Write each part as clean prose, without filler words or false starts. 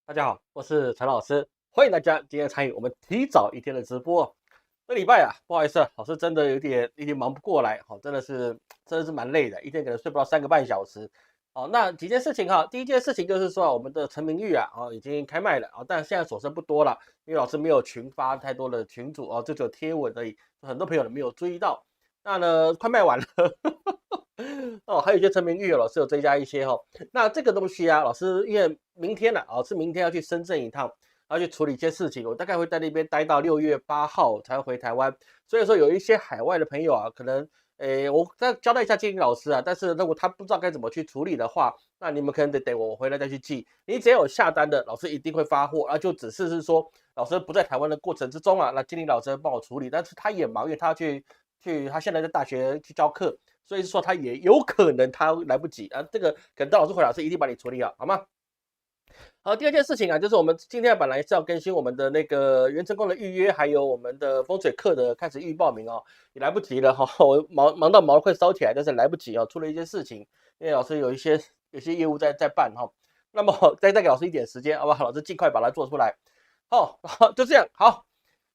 大家好，我是陈老师，欢迎大家今天参与我们提早一天的直播。这礼拜啊，不好意思啊，老师真的有点忙不过来，真的是蛮累的，一天可能睡不到3个半小时。那几件事情哈，第一件事情就是说我们的陈明玉啊，已经开卖了啊，但现在所剩不多了，因为老师没有群发太多的群组就只有贴文而已，很多朋友没有注意到。那呢，快卖完了。还有一些陈明玉老师有追加一些那这个东西啊，老师因为明天是明天要去深圳一趟，要去处理一些事情，我大概会在那边待到6月8号才会回台湾。所以说有一些海外的朋友啊，可能我再交代一下建议老师啊，但是如果他不知道该怎么去处理的话，那你们可能得等我回来再去寄。你只要有下单的，老师一定会发货，就只是说老师不在台湾的过程之中啊，那经理老师帮我处理，但是他也忙，因为他要去他现在在大学去教课。所以说他也有可能他来不及啊，这个等到老师回来，老师一定把你处理好，好吗？好，第二件事情啊，就是我们今天本来是要更新我们的那个元成功的预约，还有我们的风水课的开始预报名也来不及了我忙到毛快烧起来，但是来不及出了一些事情，因为老师有一些业务在办那么再给老师一点时间，好吧？老师尽快把它做出来。就这样好。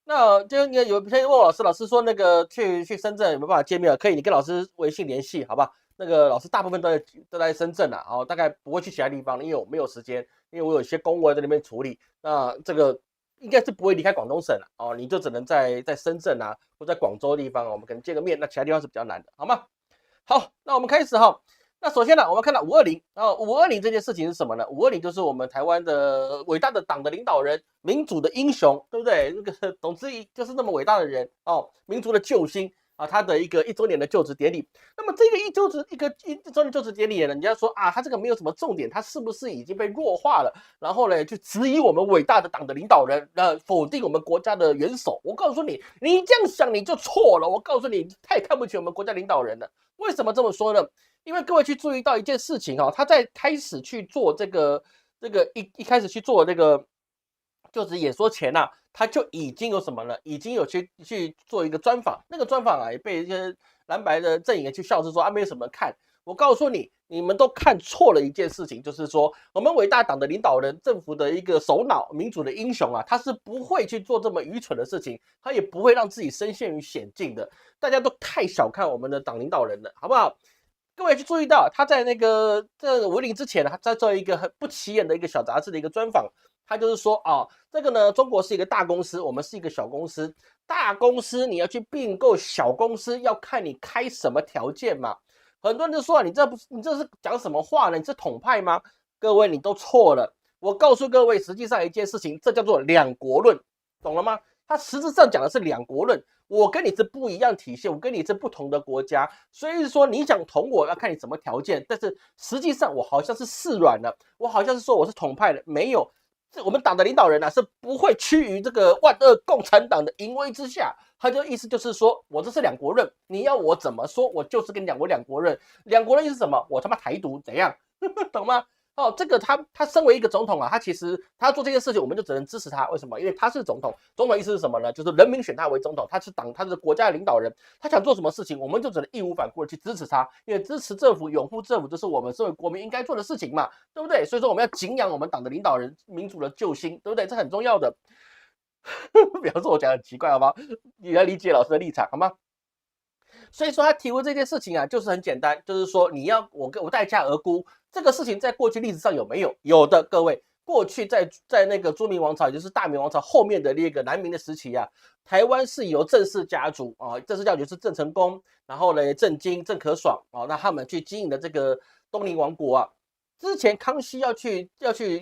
那就有朋友问我老师说那个去深圳有没有办法见面？可以，你跟老师微信联系，好吧？那个老师大部分都在深圳大概不会去其他地方，因为我没有时间，因为我有一些公文在那边处理。那这个应该是不会离开广东省了你就只能在深圳或在广州的地方我们可能见个面，那其他地方是比较难的，好吗？好，那我们开始那首先呢，我们看到520520这件事情是什么呢？520就是我们台湾的伟大的党的领导人，民主的英雄，对不对？那个董志义就是那么伟大的人民族的救星他的一个1周年的就职典礼。那么这个1周年就职典礼呢，人家说他这个没有什么重点，他是不是已经被弱化了？然后呢，去质疑我们伟大的党的领导人，否定我们国家的元首。我告诉你，你这样想你就错了。我告诉你，太看不起我们国家领导人了。为什么这么说呢？因为各位去注意到一件事情他在开始去做一开始去做这个就职演说前他就已经有什么呢？已经有去做一个专访，那个专访也被一些蓝白的阵营去笑，是说没有什么看。我告诉你，你们都看错了一件事情，就是说我们伟大党的领导人、政府的一个首脑、民主的英雄他是不会去做这么愚蠢的事情，他也不会让自己身陷于险境的。大家都太小看我们的党领导人了，好不好？各位去注意到，他在这文林之前他在做一个很不起眼的一个小杂志的一个专访，他就是说这个呢，中国是一个大公司，我们是一个小公司。大公司你要去并购小公司，要看你开什么条件嘛。很多人就说你这是讲什么话呢？你是统派吗？各位你都错了。我告诉各位，实际上一件事情，这叫做两国论，懂了吗？他实质上讲的是两国论。我跟你是不一样体系，我跟你是不同的国家，所以说你想捅我要看你什么条件，但是实际上我好像是示软了，我好像是说我是统派的，没有，我们党的领导人是不会屈于这个万恶共产党的淫威之下，他就意思就是说我这是两国论，你要我怎么说，我就是跟你讲我两国论，两国论是什么？我他妈台独怎样？懂吗？这个他身为一个总统他其实他做这件事情，我们就只能支持他。为什么？因为他是总统。总统意思是什么呢？就是人民选他为总统，他是他是国家的领导人，他想做什么事情，我们就只能义无反顾的去支持他。因为支持政府、拥护政府，这是我们身为国民应该做的事情嘛，对不对？所以说我们要敬仰我们党的领导人，民主的救星，对不对？这很重要的。不要说我讲很奇怪好吗？你要理解老师的立场好吗？所以说他提问这件事情就是很简单，就是说你要我待价而沽，这个事情在过去历史上有没有？有的，各位，过去在那个朱明王朝，也就是大明王朝后面的那个南明的时期台湾是由郑氏家族郑氏家族是郑成功，然后呢郑经、郑可爽那他们去经营的这个东宁王国之前康熙要去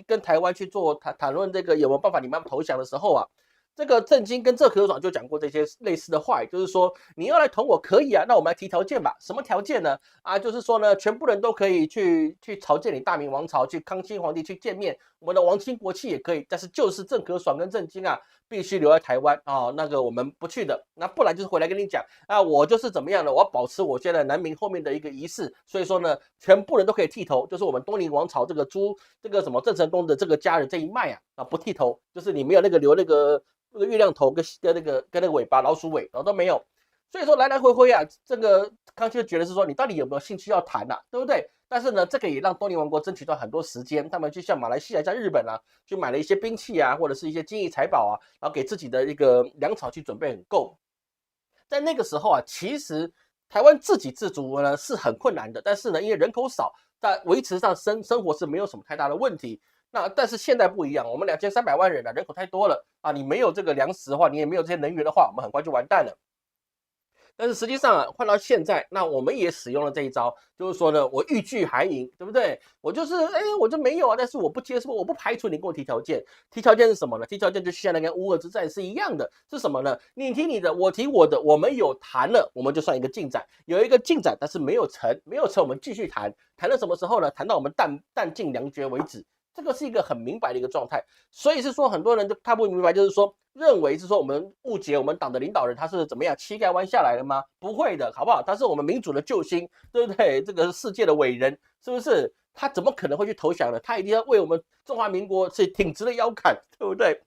跟台湾去做谈论这个有没有办法你们投降的时候这个郑经跟郑可爽就讲过这些类似的话，就是说你要来捅我可以那我们来提条件吧。什么条件呢？就是说呢，全部人都可以去朝见你大明王朝，去康熙皇帝去见面，我们的皇亲国戚也可以，但是就是郑可爽跟郑经必须留在台湾那个我们不去的，那不然就是回来跟你讲我就是怎么样的，我要保持我现在南明后面的一个仪式，所以说呢，全部人都可以剃头，就是我们东宁王朝这个什么郑成功的这个家人这一脉不剃头，就是你没有那个留那个月亮头跟那个尾巴老鼠尾都没有。所以说来来回回啊，这个康熙就觉得是说你到底有没有兴趣要谈啊，对不对？但是呢，这个也让多尼王国争取到很多时间，他们就像马来西亚、像日本啊，去买了一些兵器啊，或者是一些金银财宝啊，然后给自己的一个粮草去准备很够。在那个时候啊，其实台湾自给自足呢是很困难的，但是呢，因为人口少，在维持上生活是没有什么太大的问题。那但是现在不一样，我们2300万人啊，人口太多了啊，你没有这个粮食的话，你也没有这些能源的话，我们很快就完蛋了。但是实际上啊，换到现在，那我们也使用了这一招，就是说呢，我欲拒还迎，对不对？我就是，我就没有啊，但是我不接受，我不排除你给我提条件。提条件是什么呢？提条件就像那个乌俄之战是一样的，是什么呢？你提你的，我提我的，我们有谈了，我们就算一个进展，有一个进展，但是没有成，没有成，我们继续谈，谈到什么时候呢？谈到我们弹尽粮绝为止。这个是一个很明白的一个状态，所以是说很多人就看不明白，就是说认为是说我们误解我们党的领导人他是怎么样膝盖弯下来了吗？不会的，好不好？他是我们民主的救星，对不对？这个世界的伟人，是不是？他怎么可能会去投降呢？他一定要为我们中华民国是挺直了腰杆，对不对？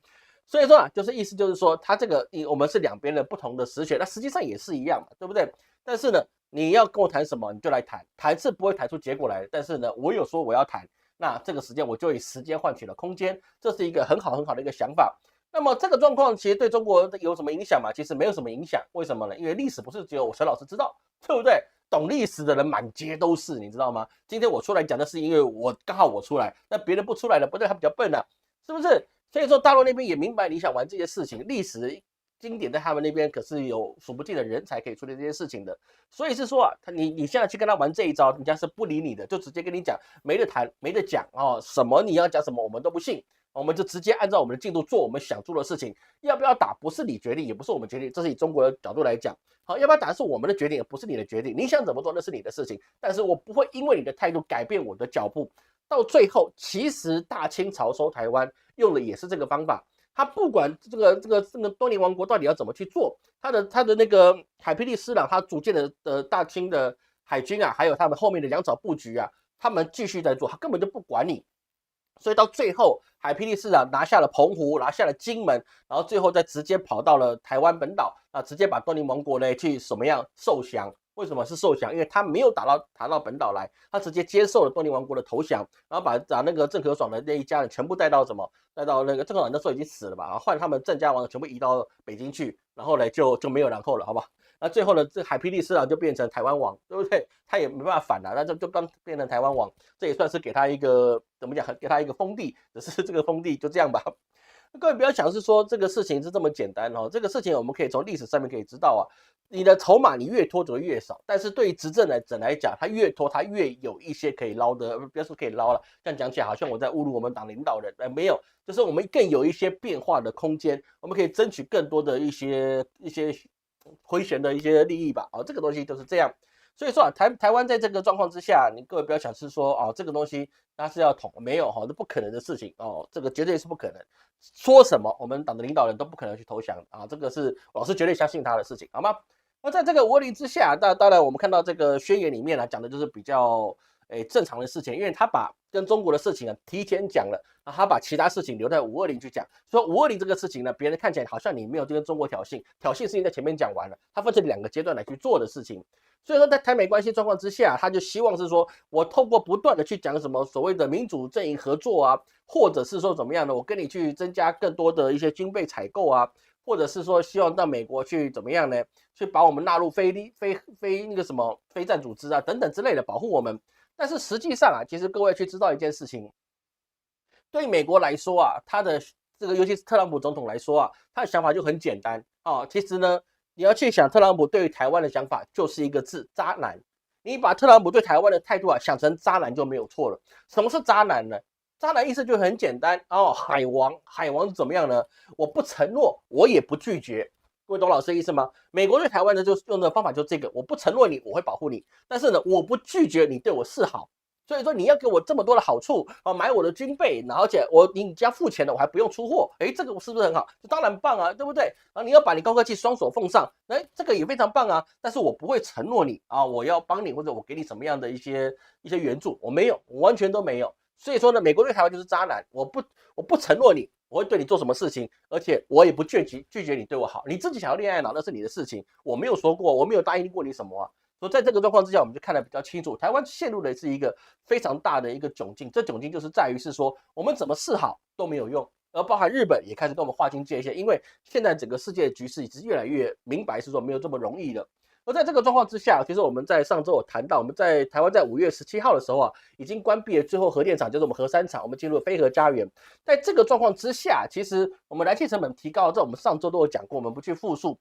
所以说啊，就是意思就是说，他这个我们是两边的不同的实权，那实际上也是一样嘛，对不对？但是呢，你要跟我谈什么，你就来谈，谈是不会谈出结果来的。但是呢，我有说我要谈，那这个时间我就以时间换取了空间，这是一个很好的一个想法。那么这个状况其实对中国有什么影响吗？其实没有什么影响，为什么呢？因为历史不是只有陈老师知道，对不对？懂历史的人满街都是，你知道吗？今天我出来讲的是因为我刚好我出来，那别人不出来的，不对他比较笨啊，是不是？所以说大陆那边也明白你想玩这些事情，历史经典在他们那边可是有数不尽的人才可以处理这些事情的。所以是说啊，你现在去跟他玩这一招，人家是不理你的，就直接跟你讲没得谈，没得讲哦，什么你要讲什么我们都不信，我们就直接按照我们的进度做我们想做的事情。要不要打不是你决定，也不是我们决定，这是以中国的角度来讲。好，要不要打是我们的决定，也不是你的决定。你想怎么做那是你的事情，但是我不会因为你的态度改变我的脚步。到最后，其实大清朝收台湾用的也是这个方法。他不管这个多尼王国到底要怎么去做，他的那个海霹雳师郎，他组建的大清的海军啊，还有他们后面的粮草布局啊，他们继续在做，他根本就不管你。所以到最后，海霹雳师郎拿下了澎湖，拿下了金门，然后最后再直接跑到了台湾本岛，啊，直接把多尼王国呢去什么样受降？为什么是受降？因为他没有打到本岛来，他直接接受了多尼王国的投降，然后把那个郑可爽的那一家人全部带到带到那个郑可爽那时候已经死了吧，换他们郑家王全部移到北京去，然后呢就没有然后了，好不好？那最后呢，这海霹雳师郎就变成台湾王，对不对？他也没办法反了，那就刚变成台湾王，这也算是给他一个怎么讲？给他一个封地，只是这个封地就这样吧。各位不要想是说这个事情是这么简单哦，这个事情我们可以从历史上面可以知道啊，你的筹码你越拖就越少，但是对于执政者来讲，他越拖他越有一些可以捞的，不要说可以捞了，这样讲起来好像我在侮辱我们党领导人，没有，就是我们更有一些变化的空间，我们可以争取更多的一些回旋的一些利益吧，这个东西就是这样。所以说啊，台湾在这个状况之下，你各位不要想是说这个东西它是要统，没有这不可能的事情这个绝对是不可能。说什么我们党的领导人都不可能去投降啊，这个是老师绝对相信他的事情，好吗？那在这个无力之下，当然我们看到这个宣言里面讲的就是比较正常的事情，因为他把跟中国的事情提前讲了，他把其他事情留在520去讲。说520这个事情呢，别人看起来好像你没有跟中国挑衅，挑衅事情在前面讲完了，他分成2个阶段来去做的事情。所以说，在台美关系状况之下，他就希望是说我透过不断的去讲什么所谓的民主阵营合作啊，或者是说怎么样呢？我跟你去增加更多的一些军备采购啊，或者是说希望到美国去怎么样呢？去把我们纳入非那个什么非战组织啊等等之类的保护我们。但是实际上其实各位去知道一件事情，对美国来说他的这个尤其是特朗普总统来说他的想法就很简单其实呢，你要去想特朗普对于台湾的想法就是一个字：渣男。你把特朗普对台湾的态度想成渣男就没有错了。什么是渣男呢？渣男意思就很简单海王是怎么样呢？我不承诺，我也不拒绝。各位懂老师的意思吗？美国对台湾呢，就用的方法就这个：我不承诺你，我会保护你，但是呢，我不拒绝你对我示好。所以说你要给我这么多的好处买我的军备，而且你家付钱的，我还不用出货，这个是不是很好？这当然棒啊，对不对？然后你要把你高科技双手奉上，这个也非常棒啊。但是我不会承诺你我要帮你或者我给你什么样的一些援助，我没有，我完全都没有。所以说呢，美国对台湾就是渣男，我不承诺你，我会对你做什么事情，而且我也不拒绝你对我好，你自己想要恋爱脑那是你的事情，我没有说过，我没有答应过你什么啊。所以在这个状况之下，我们就看得比较清楚，台湾陷入的是一个非常大的一个窘境。这窘境就是在于是说，我们怎么示好都没有用，而包含日本也开始跟我们划清界限，因为现在整个世界的局势已经越来越明白，是说没有这么容易了。而在这个状况之下，其实我们在上周有谈到，我们在台湾在5月17号的时候啊，已经关闭了最后核电厂，就是我们核三厂，我们进入了非核家园。在这个状况之下，其实我们燃气成本提高，这我们上周都有讲过，我们不去复述。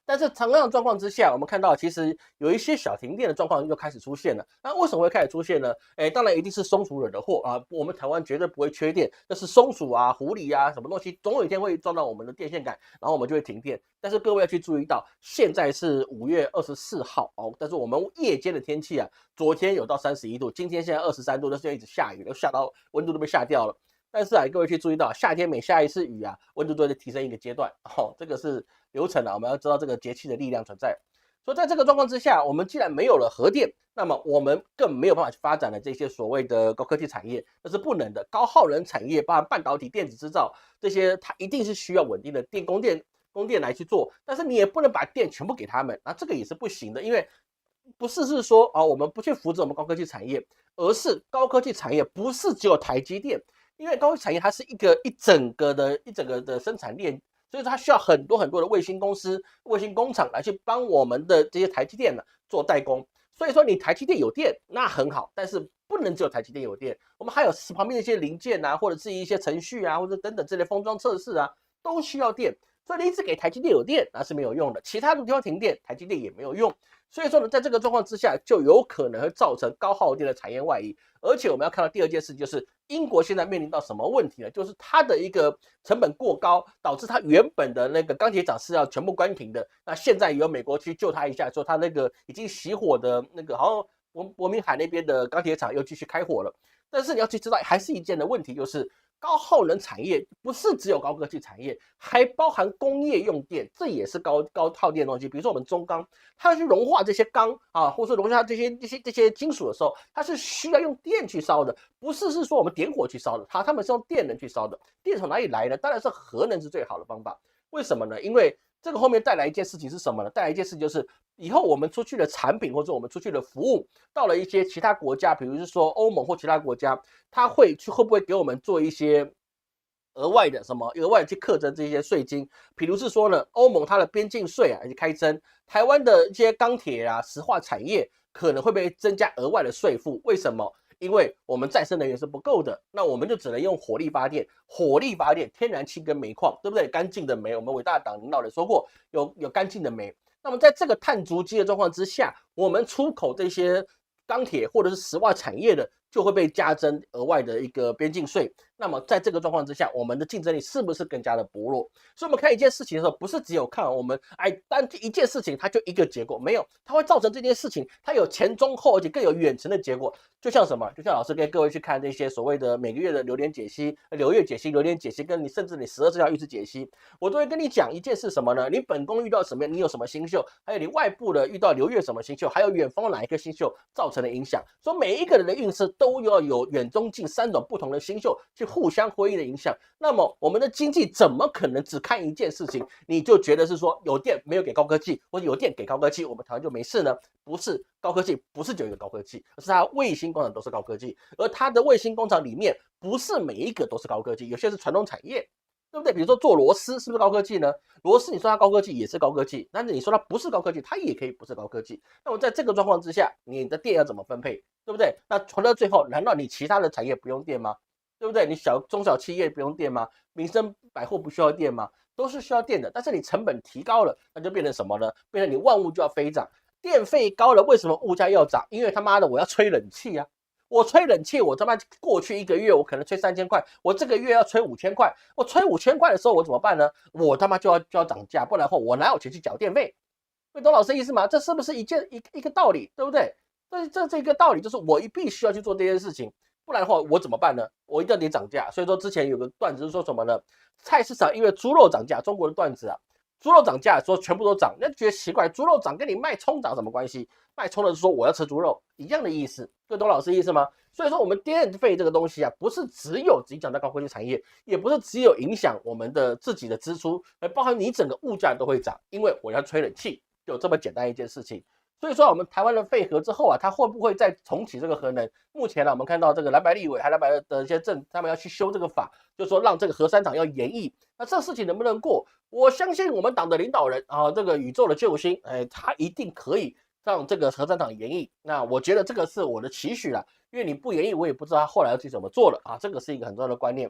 但是同样的状况之下，我们看到其实有一些小停电的状况就开始出现了。那为什么会开始出现呢？当然一定是松鼠惹的祸啊！我们台湾绝对不会缺电，那是松鼠啊、狐狸啊什么东西，总有一天会撞到我们的电线杆，然后我们就会停电。但是各位要去注意到，现在是5月24号哦，但是我们夜间的天气啊，昨天有到31度，今天现在23度，但是一直下雨，下到温度都被下掉了。但是啊，各位去注意到，夏天每下一次雨啊，温度都会提升一个阶段。这个是流程啊，我们要知道这个节气的力量存在。所以在这个状况之下，我们既然没有了核电，那么我们更没有办法去发展的这些所谓的高科技产业，那是不能的。高耗能产业，包含半导体、电子制造这些，它一定是需要稳定的供电来去做，但是你也不能把电全部给他们，那这个也是不行的，因为不是说啊，我们不去扶持我们高科技产业，而是高科技产业不是只有台积电。因为高科技产业它是一整个的生产链，所以说它需要很多的卫星公司、卫星工厂来去帮我们的这些台积电呢做代工。所以说你台积电有电那很好，但是不能只有台积电有电，我们还有旁边的一些零件啊，或者是一些程序啊，或者等等这类封装测试啊，都需要电。所以你一直给台积电有电那是没有用的，其他的地方停电，台积电也没有用。所以说呢，在这个状况之下，就有可能会造成高耗电的产业外移。而且我们要看到第二件事，就是英国现在面临到什么问题呢？就是它的一个成本过高，导致它原本的那个钢铁厂是要全部关停的。那现在由美国去救它一下，说它那个已经熄火的那个，好像伯明翰那边的钢铁厂又继续开火了。但是你要去知道，还是一件的问题，就是高耗能产业不是只有高科技产业，还包含工业用电，这也是高耗电的东西。比如说我们中钢，它要去融化这些钢啊，或者说融化这些金属的时候，它是需要用电去烧的，不是说我们点火去烧的，他们是用电能去烧的。电从哪里来呢？当然是核能是最好的方法。为什么呢？因为这个后面带来一件事情是什么呢？带来一件事情就是以后我们出去的产品或者我们出去的服务，到了一些其他国家，比如说欧盟或其他国家，它会不会给我们做一些额外的去课征这些税金？比如是说呢，欧盟它的边境税啊去开征，台湾的一些钢铁啊、石化产业可能会被增加额外的税负。为什么？因为我们再生能源是不够的，那我们就只能用火力发电，天然气跟煤矿，对不对？干净的煤，我们伟大的党领导人说过，有干净的煤。那么在这个碳足迹的状况之下，我们出口这些钢铁或者是石化产业的，就会被加征额外的一个边境税。那么在这个状况之下，我们的竞争力是不是更加的薄弱？所以我们看一件事情的时候，不是只有看我们单一件事情它就一个结果，没有，它会造成这件事情它有前中后，而且更有远程的结果。就像什么？就像老师跟各位去看那些所谓的每个月的流年解析、流月解析、流年解析，跟你甚至你12生肖运势解析，我都会跟你讲一件事什么呢？你本宫遇到什么，你有什么星宿，还有你外部的遇到流月什么星宿，还有远方哪一颗星宿造成的影响。所以每一个人的运势都要有远中近3种不同的星宿去互相辉映的影响。那么我们的经济怎么可能只看一件事情，你就觉得是说有电没有给高科技，或者有电给高科技，我们台湾就没事呢？不是，高科技不是只有一个高科技，而是它卫星工厂都是高科技，而它的卫星工厂里面不是每一个都是高科技，有些是传统产业。对不对？比如说做螺丝是不是高科技呢？螺丝你说它高科技也是高科技，但是你说它不是高科技，它也可以不是高科技。那么在这个状况之下，你的电要怎么分配？对不对？那传到最后，难道你其他的产业不用电吗？对不对？你中小企业不用电吗？民生百货不需要电吗？都是需要电的，但是你成本提高了，那就变成什么呢？变成你万物就要飞涨，电费高了，为什么物价要涨？因为他妈的我要吹冷气啊！我吹冷气，我他妈过去1个月我可能吹3000块，我这个月要吹5000块，我吹5000块的时候我怎么办呢？我他妈就要涨价，不然的话我哪有钱去缴电费？会懂老师意思吗？这是不是一个道理，对不对？这个道理就是我必须要去做这件事情，不然的话我怎么办呢？我一定得涨价。所以说之前有个段子是说什么呢？菜市场因为猪肉涨价，中国的段子啊，猪肉涨价说全部都涨，那觉得奇怪，猪肉涨跟你卖葱涨什么关系？卖葱的是说我要吃猪肉，一样的意思，各位懂老师意思吗？所以说我们电费这个东西啊，不是只有影响到高科技产业，也不是只有影响我们的自己的支出，而包含你整个物价都会涨，因为我要吹冷气，就这么简单一件事情。所以说我们台湾的废核之后啊，它会不会再重启这个核能？目前呢，我们看到这个蓝白立委还蓝白的一些政，他们要去修这个法，就说让这个核三厂要延役。那这事情能不能过？我相信我们党的领导人啊，这个宇宙的救星，他一定可以让这个核三厂延役。那我觉得这个是我的期许啦，因为你不延役，我也不知道他后来要去怎么做了啊，这个是一个很重要的观念。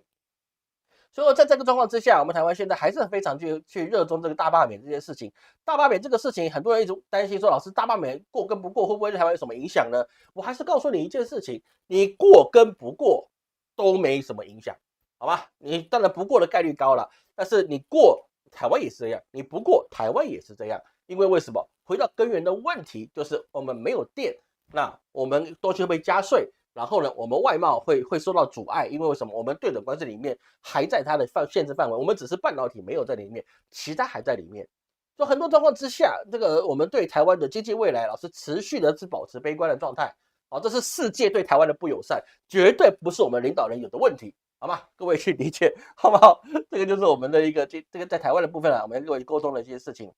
所以在这个状况之下，我们台湾现在还是非常去热衷这个大罢免这件事情。大罢免这个事情，很多人一直担心说，老师大罢免过跟不过会不会对台湾有什么影响呢？我还是告诉你一件事情，你过跟不过都没什么影响，好吧？你当然不过的概率高了，但是你过台湾也是这样，你不过台湾也是这样，因为为什么？回到根源的问题就是我们没有电，那我们东西会被加税。然后呢，我们外贸会受到阻碍，因为为什么？我们对等关系里面还在它的限制范围，我们只是半导体没有在里面，其他还在里面。所以很多状况之下，这个我们对台湾的经济未来，老师持续的是保持悲观的状态。好，这是世界对台湾的不友善，绝对不是我们领导人有的问题，好吗？各位去理解，好不好？这个就是我们的一个这个在台湾的部分啊，我们跟各位沟通的一些事情。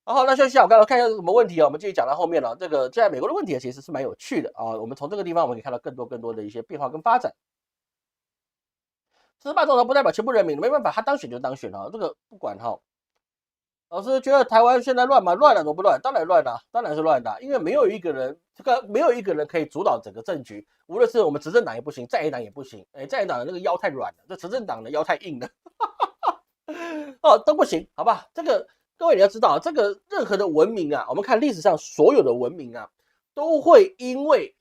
好，那休息一下，我刚才看一下有什么问题啊？我们继续讲到后面了。这个现在美国的问题其实是蛮有趣的啊。我们从这个地方我们可以看到更多的一些变化跟发展。失败总统不代表全部人民，没办法，他当选就当选了，这个不管哈。老师觉得台湾现在乱吗？乱了怎么不乱？当然乱了，当然是乱的，因为没有一个人可以主导整个政局，无论是我们执政党也不行，在野党也不行。在野党的那个腰太软了，这执政党的腰太硬了，都不行，好吧？这个。各位你要知道，这个任何的文明啊，我们看历史上所有的文明啊，都会因为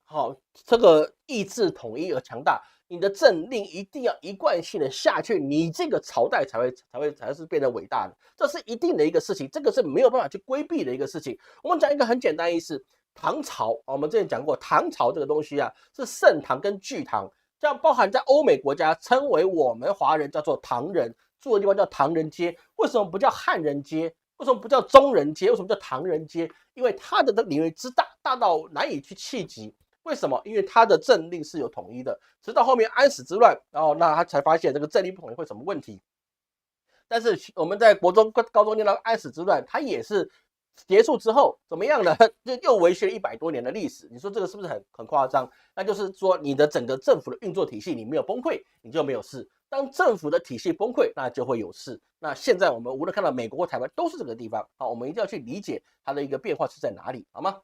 这个意志统一而强大。你的政令一定要一贯性的下去，你这个朝代才是变得伟大的，这是一定的一个事情，这个是没有办法去规避的一个事情。我们讲一个很简单的意思，唐朝我们之前讲过，唐朝这个东西啊，是盛唐跟巨唐，这样包含在欧美国家称为我们华人叫做唐人，住的地方叫唐人街，为什么不叫汉人街？为什么不叫中人街？为什么叫唐人街？因为它的领域之大，大到难以去企及。为什么？因为它的政令是有统一的，直到后面安史之乱，然后那他才发现这个政令不统一会什么问题。但是我们在国中、高中念到安史之乱，它也是结束之后怎么样呢？就又维续了100多年的历史。你说这个是不是很夸张？那就是说你的整个政府的运作体系你没有崩溃，你就没有事。当政府的体系崩溃，那就会有事。那现在我们无论看到美国或台湾都是这个地方，好，我们一定要去理解它的一个变化是在哪里，好吗？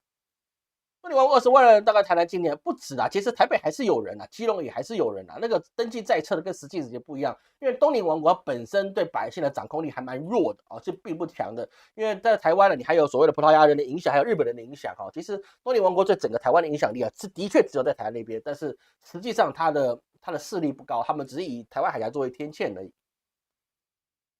那你玩20万人，大概台南今年不止啊，其实台北还是有人啊，基隆也还是有人啊。那个登记在册的跟实际时间不一样，因为东宁王国本身对百姓的掌控力还蛮弱的啊，是并不强的。因为在台湾呢，你还有所谓的葡萄牙人的影响，还有日本人的影响哈。其实东宁王国对整个台湾的影响力啊，是的确只有在台湾那边，但是实际上它的势力不高，他们只是以台湾海峡作为天堑而已。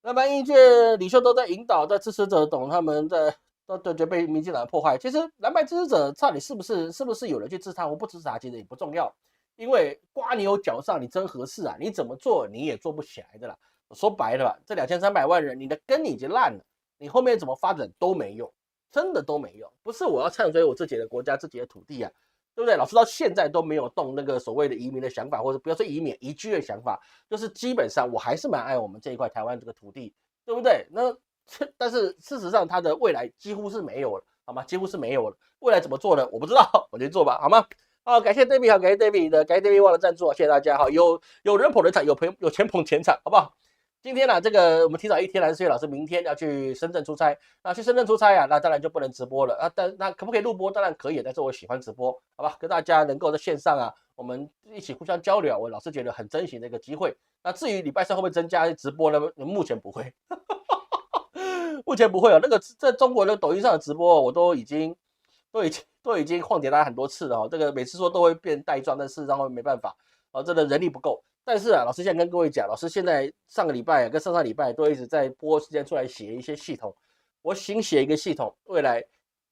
那么意见领袖都在引导，在支持者懂他们在都觉得被民进党破坏。其实蓝白支持者到底是不是有人去支持他，或不支持他，其实也不重要，因为刮牛角上你真合适啊，你怎么做你也做不起来的啦。说白了吧，这2300万人，你的根已经烂了，你后面怎么发展都没用，真的都没用。不是我要唱衰我自己的国家、自己的土地啊，对不对？老师到现在都没有动那个所谓的移民的想法，或者不要说移民移居的想法，就是基本上我还是蛮爱我们这一块台湾这个土地，对不对？那但是事实上它的未来几乎是没有了，好吗？几乎是没有了。未来怎么做呢？我不知道，我就做吧，好吗？好，感谢 David， 好，感谢 David 的，感谢 David 忘了赞助，谢谢大家。好，有人捧人场，有钱捧钱场，好不好？今天呢，这个我们提早一天来，所以老师明天要去深圳出差。那去深圳出差啊，那当然就不能直播了啊。那可不可以录播？当然可以，但是我喜欢直播，好吧？跟大家能够在线上啊，我们一起互相交流，我老是觉得很珍惜的一个机会。那至于礼拜三会不会增加直播呢？目前不会，目前不会有那个在中国的抖音上的直播，我都已经晃点大家很多次了哦。这个每次说都会变带状，但事实上没办法哦，真的人力不够。但是啊，老师现在跟各位讲，老师现在上个礼拜跟上礼拜都一直在拨时间出来写一些系统。我新写一个系统，未来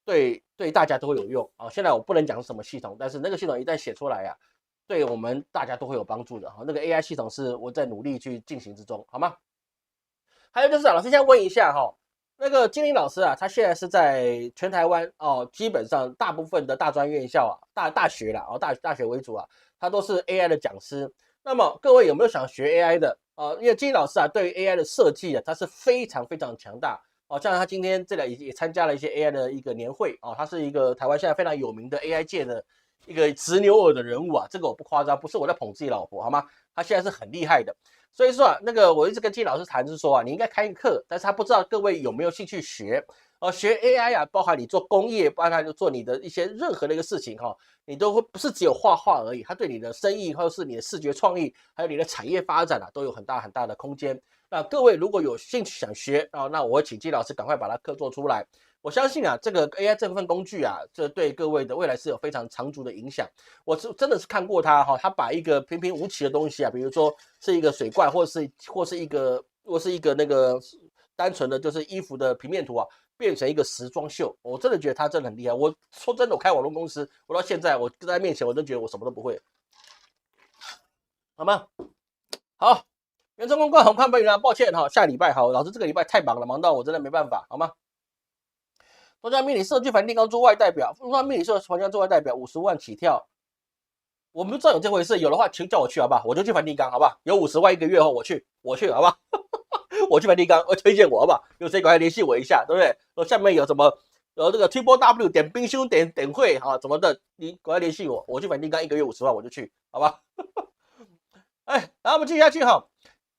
对大家都会有用啊。现在我不能讲什么系统，但是那个系统一旦写出来啊，对我们大家都会有帮助的。那个 AI 系统是我在努力去进行之中，好吗？还有就是啊，老师现在问一下哈，那个金玲老师啊，他现在是在全台湾哦，基本上大部分的大专院校啊、大学啦，哦大学为主啊，他都是 AI 的讲师。那么各位有没有想学 AI 的啊？因为金玲老师啊，对于 AI 的设计啊，他是非常非常强大哦。像他今天这里也参加了一些 AI 的一个年会哦，他是一个台湾现在非常有名的 AI 界的一个直牛耳的人物啊，这个我不夸张，不是我在捧自己老婆好吗？他现在是很厉害的。所以说啊，那个我一直跟金老师谈，就是说啊，你应该开一个课，但是他不知道各位有没有兴趣学。学 AI 啊，包含你做工业，包含做你的一些任何的一个事情哈，你都会不是只有画画而已，它对你的生意或者是你的视觉创意，还有你的产业发展啊，都有很大很大的空间。那各位如果有兴趣想学啊，那我会请金老师赶快把它课做出来。我相信啊，这个 AI 这份工具啊，这对各位的未来是有非常长足的影响。我真的是看过他哈，他把一个平平无奇的东西啊，比如说是一个水罐，或是一个那个单纯的就是衣服的平面图啊，变成一个时装秀。我真的觉得他真的很厉害。我说真的，我开网络公司，我到现在我在他面前，我真觉得我什么都不会，好吗？好，袁成功冠宏看不赢了，抱歉哈，下礼拜好，老师这个礼拜太忙了，忙到我真的没办法，好吗？中江命理社区梵蒂冈驻外代表，中江命理社梵蒂冈驻外代表50万起跳，我们不知道有这回事，有的话请叫我去好不好？我就去梵蒂冈好不好？有50万1个月后我去好不好？我去梵蒂冈，推荐我好不好？有谁赶快联系我一下，对不对？下面有什么这个 TripleW 点冰兄点会啊怎么的，你赶快联系我，我去梵蒂冈1个月50万我就去，好吧？哎，然后我们继续下去哈。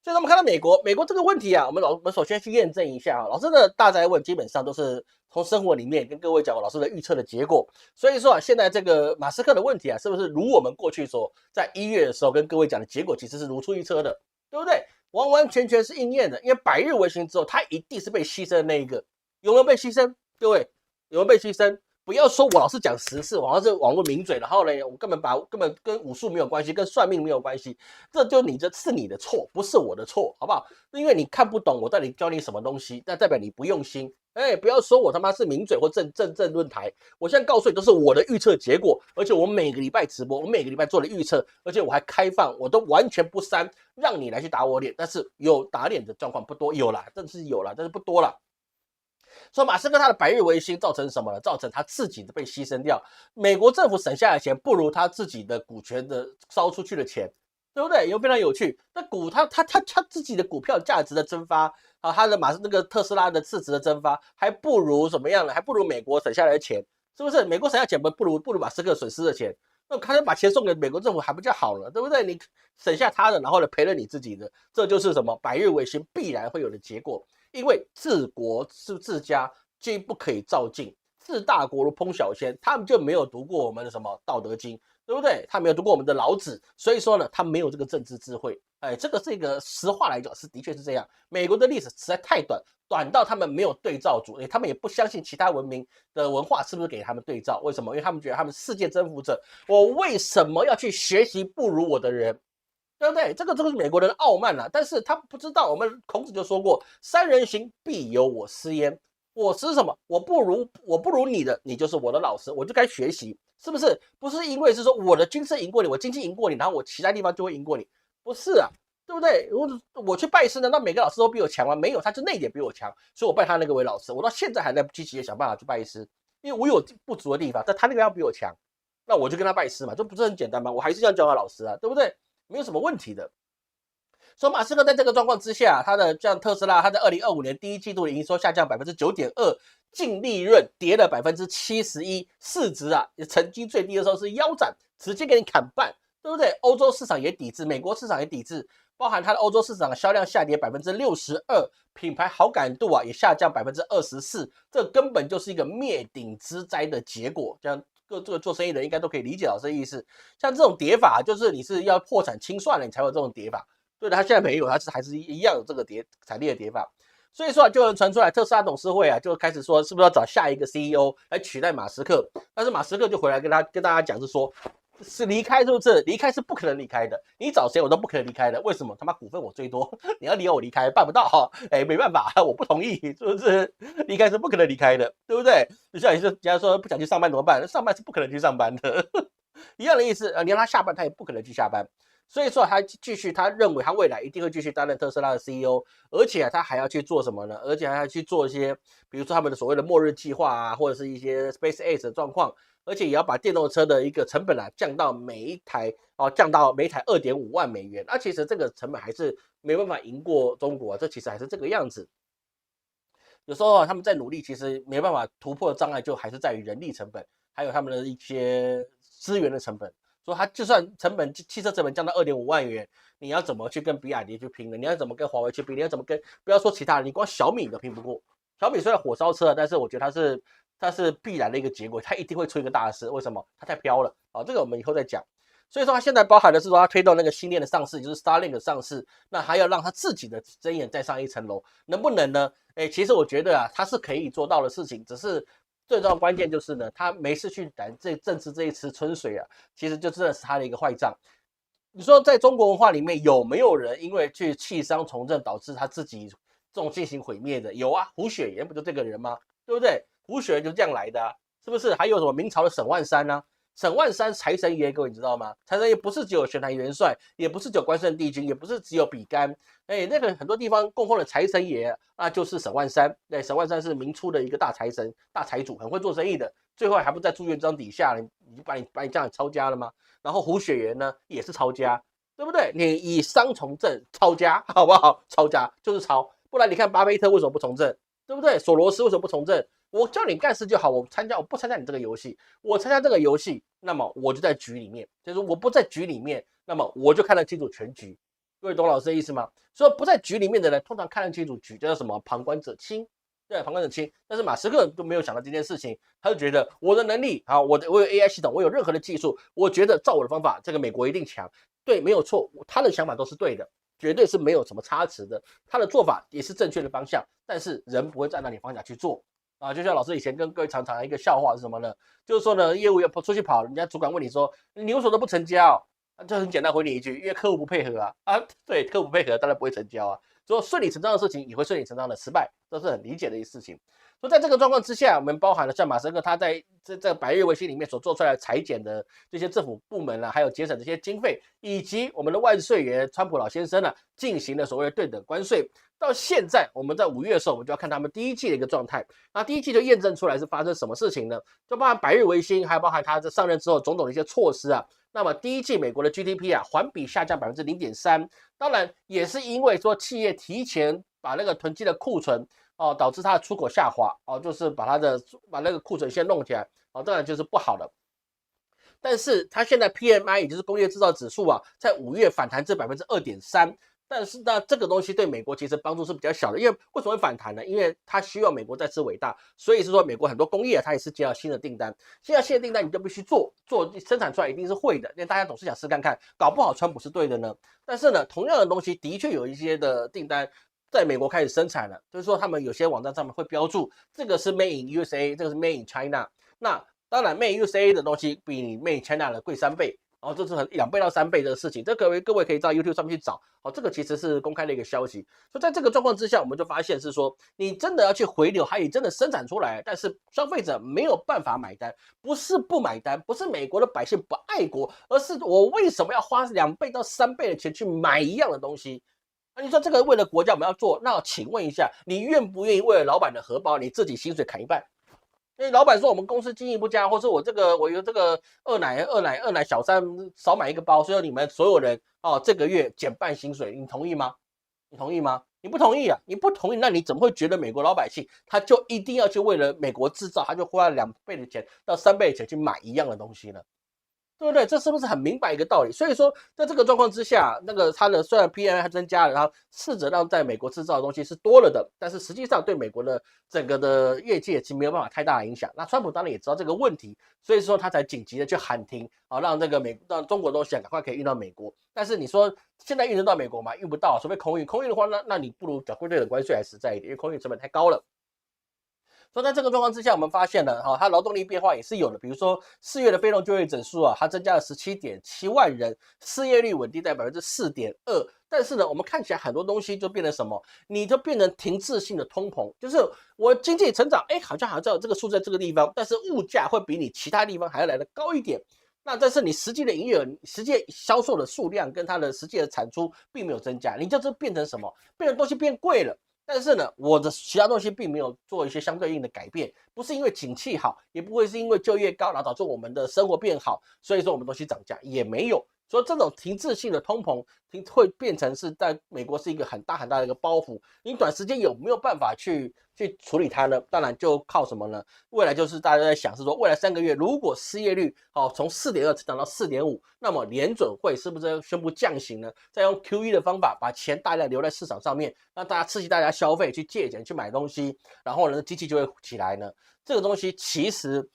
所以我们看到美国这个问题啊，我们首先去验证一下啊，老师的大哉问基本上都是从生活里面跟各位讲老师的预测的结果。所以说啊，现在这个马斯克的问题啊，是不是如我们过去所在1月的时候跟各位讲的结果，其实是如出一辙的，对不对？完完全全是应验的，因为百日维新之后，他一定是被牺牲的那一个，有没有被牺牲？各位有没有被牺牲？不要说我老是讲时事，我好像是网络名嘴，然后呢，我根本跟武术没有关系，跟算命没有关系，这是你的错，不是我的错，好不好？因为你看不懂我到底教你什么东西，那代表你不用心。哎，不要说我他妈是名嘴或政论台，我现在告诉你都是我的预测结果，而且我每个礼拜直播，我每个礼拜做的预测，而且我还开放，我都完全不删，让你来去打我脸。但是有打脸的状况不多，有啦，但是不多啦。说马斯克他的百日维新造成什么呢？造成他自己的被牺牲掉，美国政府省下的钱不如他自己的股权的烧出去的钱，对不对？又非常有趣。那他自己的股票价值的蒸发啊，他的那个特斯拉的市值的蒸发，还不如怎么样呢？还不如美国省下来的钱，是不是？美国省下钱不如马斯克损失的钱，那他把钱送给美国政府还不就好了，对不对？你省下他的，然后呢赔了你自己的，这就是什么百日维新必然会有的结果。因为治国是治家，皆不可以照进。治大国如烹小鲜，他们就没有读过我们的什么《道德经》，对不对？他没有读过我们的老子，所以说呢，他没有这个政治智慧。哎，这个是一个实话来讲，的确是这样。美国的历史实在太短，短到他们没有对照组，他们也不相信其他文明的文化是不是给他们对照。为什么？因为他们觉得他们世界征服者，我为什么要去学习不如我的人？对不对？这个是美国人的傲慢啦，但是他不知道，我们孔子就说过“三人行，必有我师焉”。我是什么？我不如你的，你就是我的老师，我就该学习，是不是？不是因为是说我的军事赢过你，我经济赢过你，然后我其他地方就会赢过你，不是啊，对不对？我去拜师，难道每个老师都比我强吗？没有，他就那一点比我强，所以我拜他那个为老师。我到现在还在积极的想办法去拜师，因为我有不足的地方，但他那个要比我强，那我就跟他拜师嘛，这不是很简单吗？我还是这样教他老师啊，对不对？没有什么问题的。所以马斯克在这个状况之下，他的像特斯拉，他在2025年第一季度的营收下降9.2%，净利润跌了71%，市值啊曾经最低的时候是腰斩，直接给你砍半，对不对？欧洲市场也抵制，美国市场也抵制，包含它的欧洲市场销量下跌62%，品牌好感度啊也下降24%，这根本就是一个灭顶之灾的结果。这样这个做生意的人应该都可以理解到这意思。像这种跌法，就是你是要破产清算了，你才有这种跌法。对的，他现在没有，他还是一样有这个惨烈的跌法。所以说啊，就有人传出来，特斯拉董事会啊就开始说，是不是要找下一个 CEO 来取代马斯克？但是马斯克就回来跟大家讲，是说是离开，是不是？离开是不可能离开的，你找谁我都不可能离开的。为什么？他妈股份我最多，你要离我离开办不到哈，哎，没办法，我不同意，是不是？离开是不可能离开的，对不对？就像你说，假如说不想去上班怎么办？上班是不可能去上班的。一样的意思，你让他下班，他也不可能去下班。所以说他继续，他认为他未来一定会继续担任特斯拉的 CEO，而且他还要去做什么呢？而且还要去做一些，比如说他们的所谓的末日计划啊，或者是一些 SpaceX 的状况，而且也要把电动车的一个成本降到每一台2.5万美元。那其实这个成本还是没办法赢过中国，这其实还是这个样子。有时候他们在努力，其实没办法突破的障碍，就还是在于人力成本，还有他们的一些资源的成本。说他就算汽车成本降到2.5万元，你要怎么去跟比亚迪去拼呢？你要怎么跟华为去拼？你要怎么跟不要说其他人，你光小米都拼不过。小米虽然火烧车，但是我觉得它是必然的一个结果，它一定会出一个大事。为什么？它太飘了。好，这个我们以后再讲。所以说，它现在包含的是说，它推动那个新链的上市，就是 Starlink 的上市，那还要让它自己的睁眼再上一层楼，能不能呢？其实我觉得啊，它是可以做到的事情，只是最重要的关键就是呢，他没事去染这政治这一池春水啊，其实就真的是他的一个坏账。你说在中国文化里面有没有人因为去弃商从政导致他自己这种进行毁灭的？有啊，胡雪岩不就这个人吗？对不对？胡雪岩就这样来的啊，是不是？还有什么明朝的沈万三呢？沈万三财神爷，各位你知道吗？财神爷不是只有玄坛元帅，也不是只有关圣帝君，也不是只有比干，那个很多地方供奉的财神爷，那就是沈万三。对，沈万三是明初的一个大财神、大财主，很会做生意的。最后还不在朱元璋底下，你把你这样抄家了吗？然后胡雪岩呢，也是抄家，对不对？你以商从政抄家，好不好？抄家就是抄，不然你看巴菲特为什么不从政？对不对？索罗斯为什么不从政？我叫你干事就好，我不参加你这个游戏，我参加这个游戏，那么我就在局里面，就是我不在局里面，那么我就看得清楚全局。各位懂老师的意思吗？所以不在局里面的人，通常看得清楚局，叫什么旁观者清。对，旁观者清。但是马斯克都没有想到这件事情，他就觉得我的能力好，我有 AI 系统，我有任何的技术，我觉得照我的方法，这个美国一定强。对，没有错，他的想法都是对的，绝对是没有什么差池的，他的做法也是正确的方向，但是人不会照那你方向去做。啊，就像老师以前跟各位常常一个笑话是什么呢？就是说呢，业务要出去跑，人家主管问你说，你为什么都不成交？就很简单回你一句，因为客户不配合啊。啊，对，客户不配合，当然不会成交啊。所以顺理成章的事情也会顺理成章的失败，这是很理解的一事情。所以在这个状况之下，我们包含了像马斯克他在这百日维新里面所做出来的裁减的这些政府部门啊，还有节省这些经费，以及我们的万税员川普老先生呢，进行了所谓的对等关税。到现在，我们在5月的时候，我们就要看他们第一季的一个状态。那第一季就验证出来是发生什么事情呢？就包含百日维新，还有包含他在上任之后种种的一些措施啊。那么第一季美国的 GDP 啊，环比下降0.3%，当然也是因为说企业提前把那个囤积的库存哦，导致它的出口下滑哦，就是把那个库存先弄起来哦，当然就是不好的。但是它现在 PMI 也就是工业制造指数啊，在5月反弹至2.3%。但是呢，这个东西对美国其实帮助是比较小的，因为为什么会反弹呢？因为它需要美国再次伟大，所以是说美国很多工业它也是接到新的订单，接到新的订单你就必须做生产出来一定是会的，因为大家总是想试看看，搞不好川普是对的呢。但是呢，同样的东西的确有一些的订单在美国开始生产了，就是说他们有些网站上面会标注这个是 Made in USA，这个是 Made in China。那当然 Made in USA 的东西比你 Made in China 的贵3倍。然后这是2倍到3倍的事情，这各位可以到 YouTube 上面去找，哦，这个其实是公开的一个消息。所以在这个状况之下，我们就发现是说，你真的要去回流，它也真的生产出来，但是消费者没有办法买单，不是不买单，不是美国的百姓不爱国，而是我为什么要花2倍到3倍的钱去买一样的东西？那你说这个为了国家我们要做，那请问一下，你愿不愿意为了老板的荷包，你自己薪水砍一半？因为老板说我们公司经营不佳，或是我有这个二奶小三少买一个包，所以你们所有人哦这个月减半薪水，你同意吗？你同意吗？你不同意啊？你不同意，那你怎么会觉得美国老百姓他就一定要去为了美国制造，他就花2倍的钱到3倍的钱去买一样的东西呢？对不对？这是不是很明白一个道理？所以说，在这个状况之下，那个它的虽然 PMI 还增加了，然后试着让在美国制造的东西是多了的，但是实际上对美国的整个的业界其实没有办法太大的影响。那川普当然也知道这个问题，所以说他才紧急的去喊停啊，让让中国东西赶快可以运到美国。但是你说现在运得到美国吗？运不到，除非空运。空运的话，那你不如缴对等关税还实在一点，因为空运成本太高了。所以在这个状况之下，我们发现了它劳动力变化也是有的。比如说4月的非农就业指数啊，它增加了17.7万人，失业率稳定在4.2%。但是呢，我们看起来很多东西就变成什么？你就变成停滞性的通膨，就是我经济成长，好像在这个数在这个地方，但是物价会比你其他地方还要来得高一点。那这是你实际的营业额、实际销售的数量跟它的实际的产出并没有增加，你这变成什么？变成东西变贵了。但是呢，我的其他东西并没有做一些相对应的改变，不是因为景气好，也不会是因为就业高，然后导致我们的生活变好，所以说我们东西涨价也没有。所以这种停滞性的通膨会变成是在美国是一个很大的一个包袱。你短时间有没有办法去处理它呢？当然就靠什么呢？未来就是大家在想是说，未来3个月如果失业率从4.2成长到4.5，那么联准会是不是要宣布降息呢？再用 QE 的方法把钱大量留在市场上面，让大家刺激大家消费，去借钱去买东西，然后呢经济就会起来呢？这个东西其实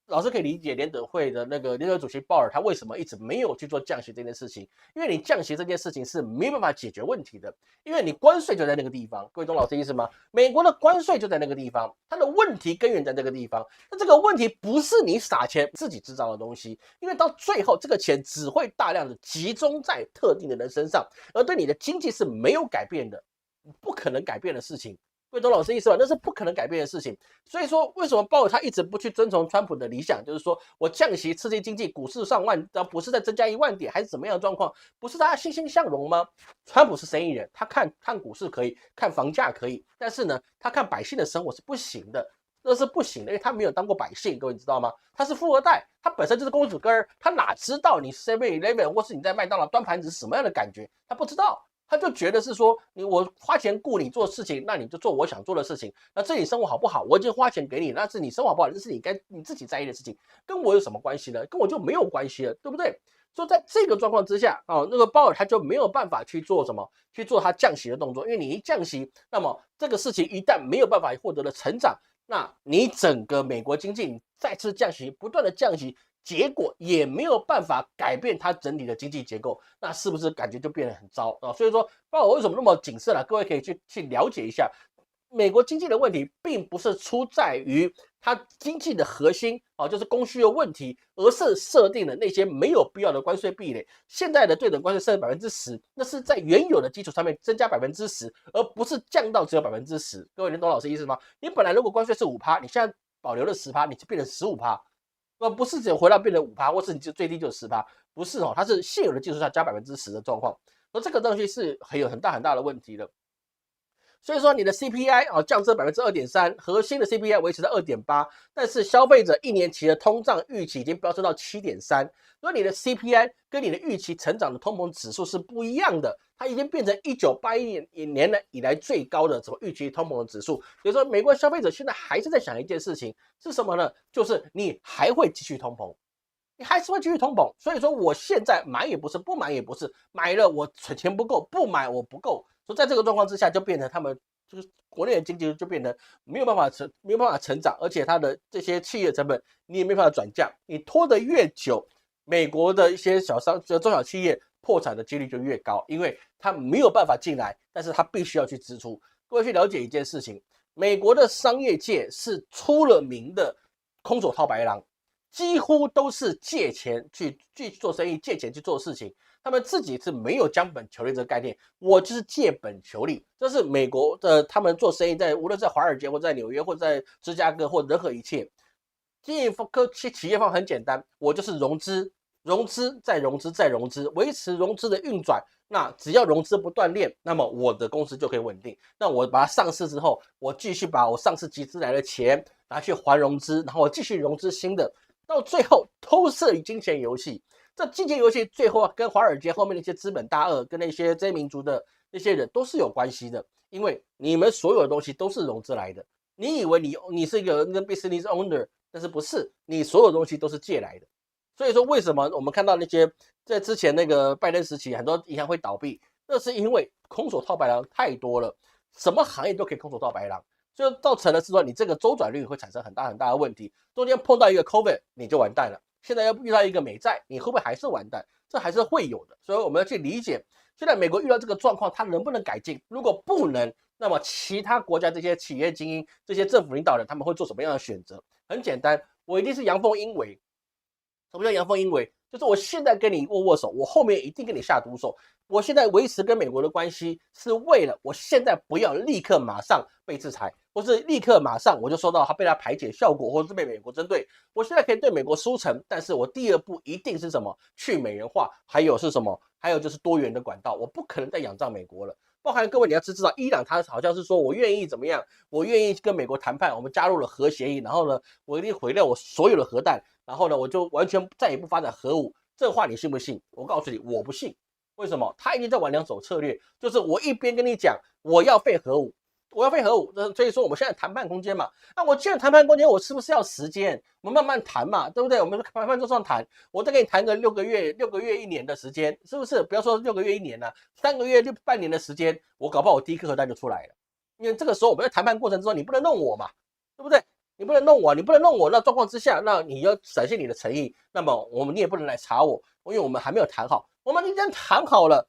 老师可以理解联准会的那个联准主席鲍尔他为什么一直没有去做降息这件事情，因为你降息这件事情是没办法解决问题的，因为你关税就在那个地方，各位懂老师意思吗？美国的关税就在那个地方，它的问题根源在那个地方，那这个问题不是你撒钱自己制造的东西，因为到最后这个钱只会大量的集中在特定的人身上，而对你的经济是没有改变的，不可能改变的事情。各位懂老师意思吧？那是不可能改变的事情。所以说，为什么鲍尔他一直不去遵从川普的理想，就是说我降息刺激经济，股市上万，不是再增加1万点，还是怎么样的状况？不是大家欣欣向荣吗？川普是生意人，他看股市可以，看房价可以，但是呢，他看百姓的生活是不行的。那是不行的，因为他没有当过百姓，各位知道吗？他是富二代，他本身就是公子哥儿，他哪知道你 7-Eleven 或是你在麦当劳端盘子是什么样的感觉？他不知道。他就觉得是说，我花钱雇你做事情，那你就做我想做的事情。那这里生活好不好？我已经花钱给你，那是你生活好不好？这是你自己在意的事情，跟我有什么关系呢？跟我就没有关系了，对不对？所以在这个状况之下，那个鲍尔他就没有办法去做什么，去做他降息的动作，因为你一降息，那么这个事情一旦没有办法获得了成长，那你整个美国经济你再次降息，不断的降息。结果也没有办法改变它整体的经济结构，那是不是感觉就变得很糟啊？所以说，鲍尔为什么那么谨慎啊？各位可以去了解一下，美国经济的问题并不是出在于它经济的核心就是供需的问题，而是设定了那些没有必要的关税壁垒。现在的对等关税设10%，那是在原有的基础上面增加10%，而不是降到只有10%。各位，你懂老师意思吗？你本来如果关税是5%，你现在保留了10%，你就变成15%。不是只有回到变成5%，或是你就最低就10%，不是它是现有的基础上加10%的状况，而这个东西是有很大的问题的。所以说你的 CPI 降至2.3%，核心的 CPI 维持在2.8%，但是消费者1年期的通胀预期已经飙升到7.3%，所以你的 CPI 跟你的预期成长的通膨指数是不一样的，它已经变成1981年以来最高的预期通膨的指数。所以说，美国消费者现在还是在想一件事情是什么呢？就是你还会继续通膨。你还是会继续通膨，所以说我现在买也不是，不买也不是，买了我钱不够，不买我不够，所以在这个状况之下，就变成他们就是国内的经济就变得没有办法成长，而且它的这些企业成本你也没办法转嫁，你拖得越久，美国的一些中小企业破产的几率就越高，因为它没有办法进来，但是它必须要去支出。各位去了解一件事情，美国的商业界是出了名的空手套白狼。几乎都是借钱去做生意，借钱去做事情。他们自己是没有将本求利这个概念，我就是借本求利。这是美国的他们做生意，无论在华尔街或在纽约或在芝加哥或任何一切，经营企业方很简单，我就是融资，融资再融资再融资，维持融资的运转。那只要融资不断裂，那么我的公司就可以稳定。那我把它上市之后，我继续把我上市集资来的钱拿去还融资，然后我继续融资新的。到最后都是金钱游戏，这金钱游戏最后跟华尔街后面那些资本大鳄跟那些这些民族的那些人都是有关系的，因为你们所有的东西都是融资来的。你以为你是一个 business owner， 但是不是，你所有东西都是借来的。所以说为什么我们看到那些在之前那个拜登时期很多银行会倒闭，那是因为空手套白狼太多了，什么行业都可以空手套白狼。就造成了是说你这个周转率会产生很大的问题，中间碰到一个 COVID 你就完蛋了，现在要遇到一个美债，你会不会还是完蛋？这还是会有的，所以我们要去理解，现在美国遇到这个状况，它能不能改进？如果不能，那么其他国家这些企业精英、这些政府领导人他们会做什么样的选择？很简单，我一定是阳奉阴违。什么叫阳奉阴违？就是我现在跟你握手，我后面一定跟你下毒手。我现在维持跟美国的关系，是为了我现在不要立刻马上被制裁，或是立刻马上我就收到他被他排解效果，或是被美国针对。我现在可以对美国输诚，但是我第二步一定是什么？去美元化，还有是什么？还有就是多元的管道，我不可能再仰仗美国了。包含各位你要知道，伊朗他好像是说我愿意怎么样，我愿意跟美国谈判，我们加入了核协议，然后呢，我一定毁掉我所有的核弹，然后呢，我就完全再也不发展核武。这话你信不信？我告诉你，我不信。为什么？他已经在玩两手策略，就是我一边跟你讲我要废核武，我要废核武，所以说我们现在谈判空间嘛。那我既然谈判空间，我是不是要时间？我们慢慢谈嘛，对不对？我们谈判桌上谈，我再给你谈个6个月、1年的时间，是不是？不要说6个月、1年了，3个月、半年的时间，我搞不好我第一颗核弹就出来了。因为这个时候我们在谈判过程中，你不能弄我嘛，对不对？你不能弄我，你不能弄我，那状况之下，那你要展现你的诚意，那么你也不能来查我，因为我们还没有谈好。我们已经谈好了，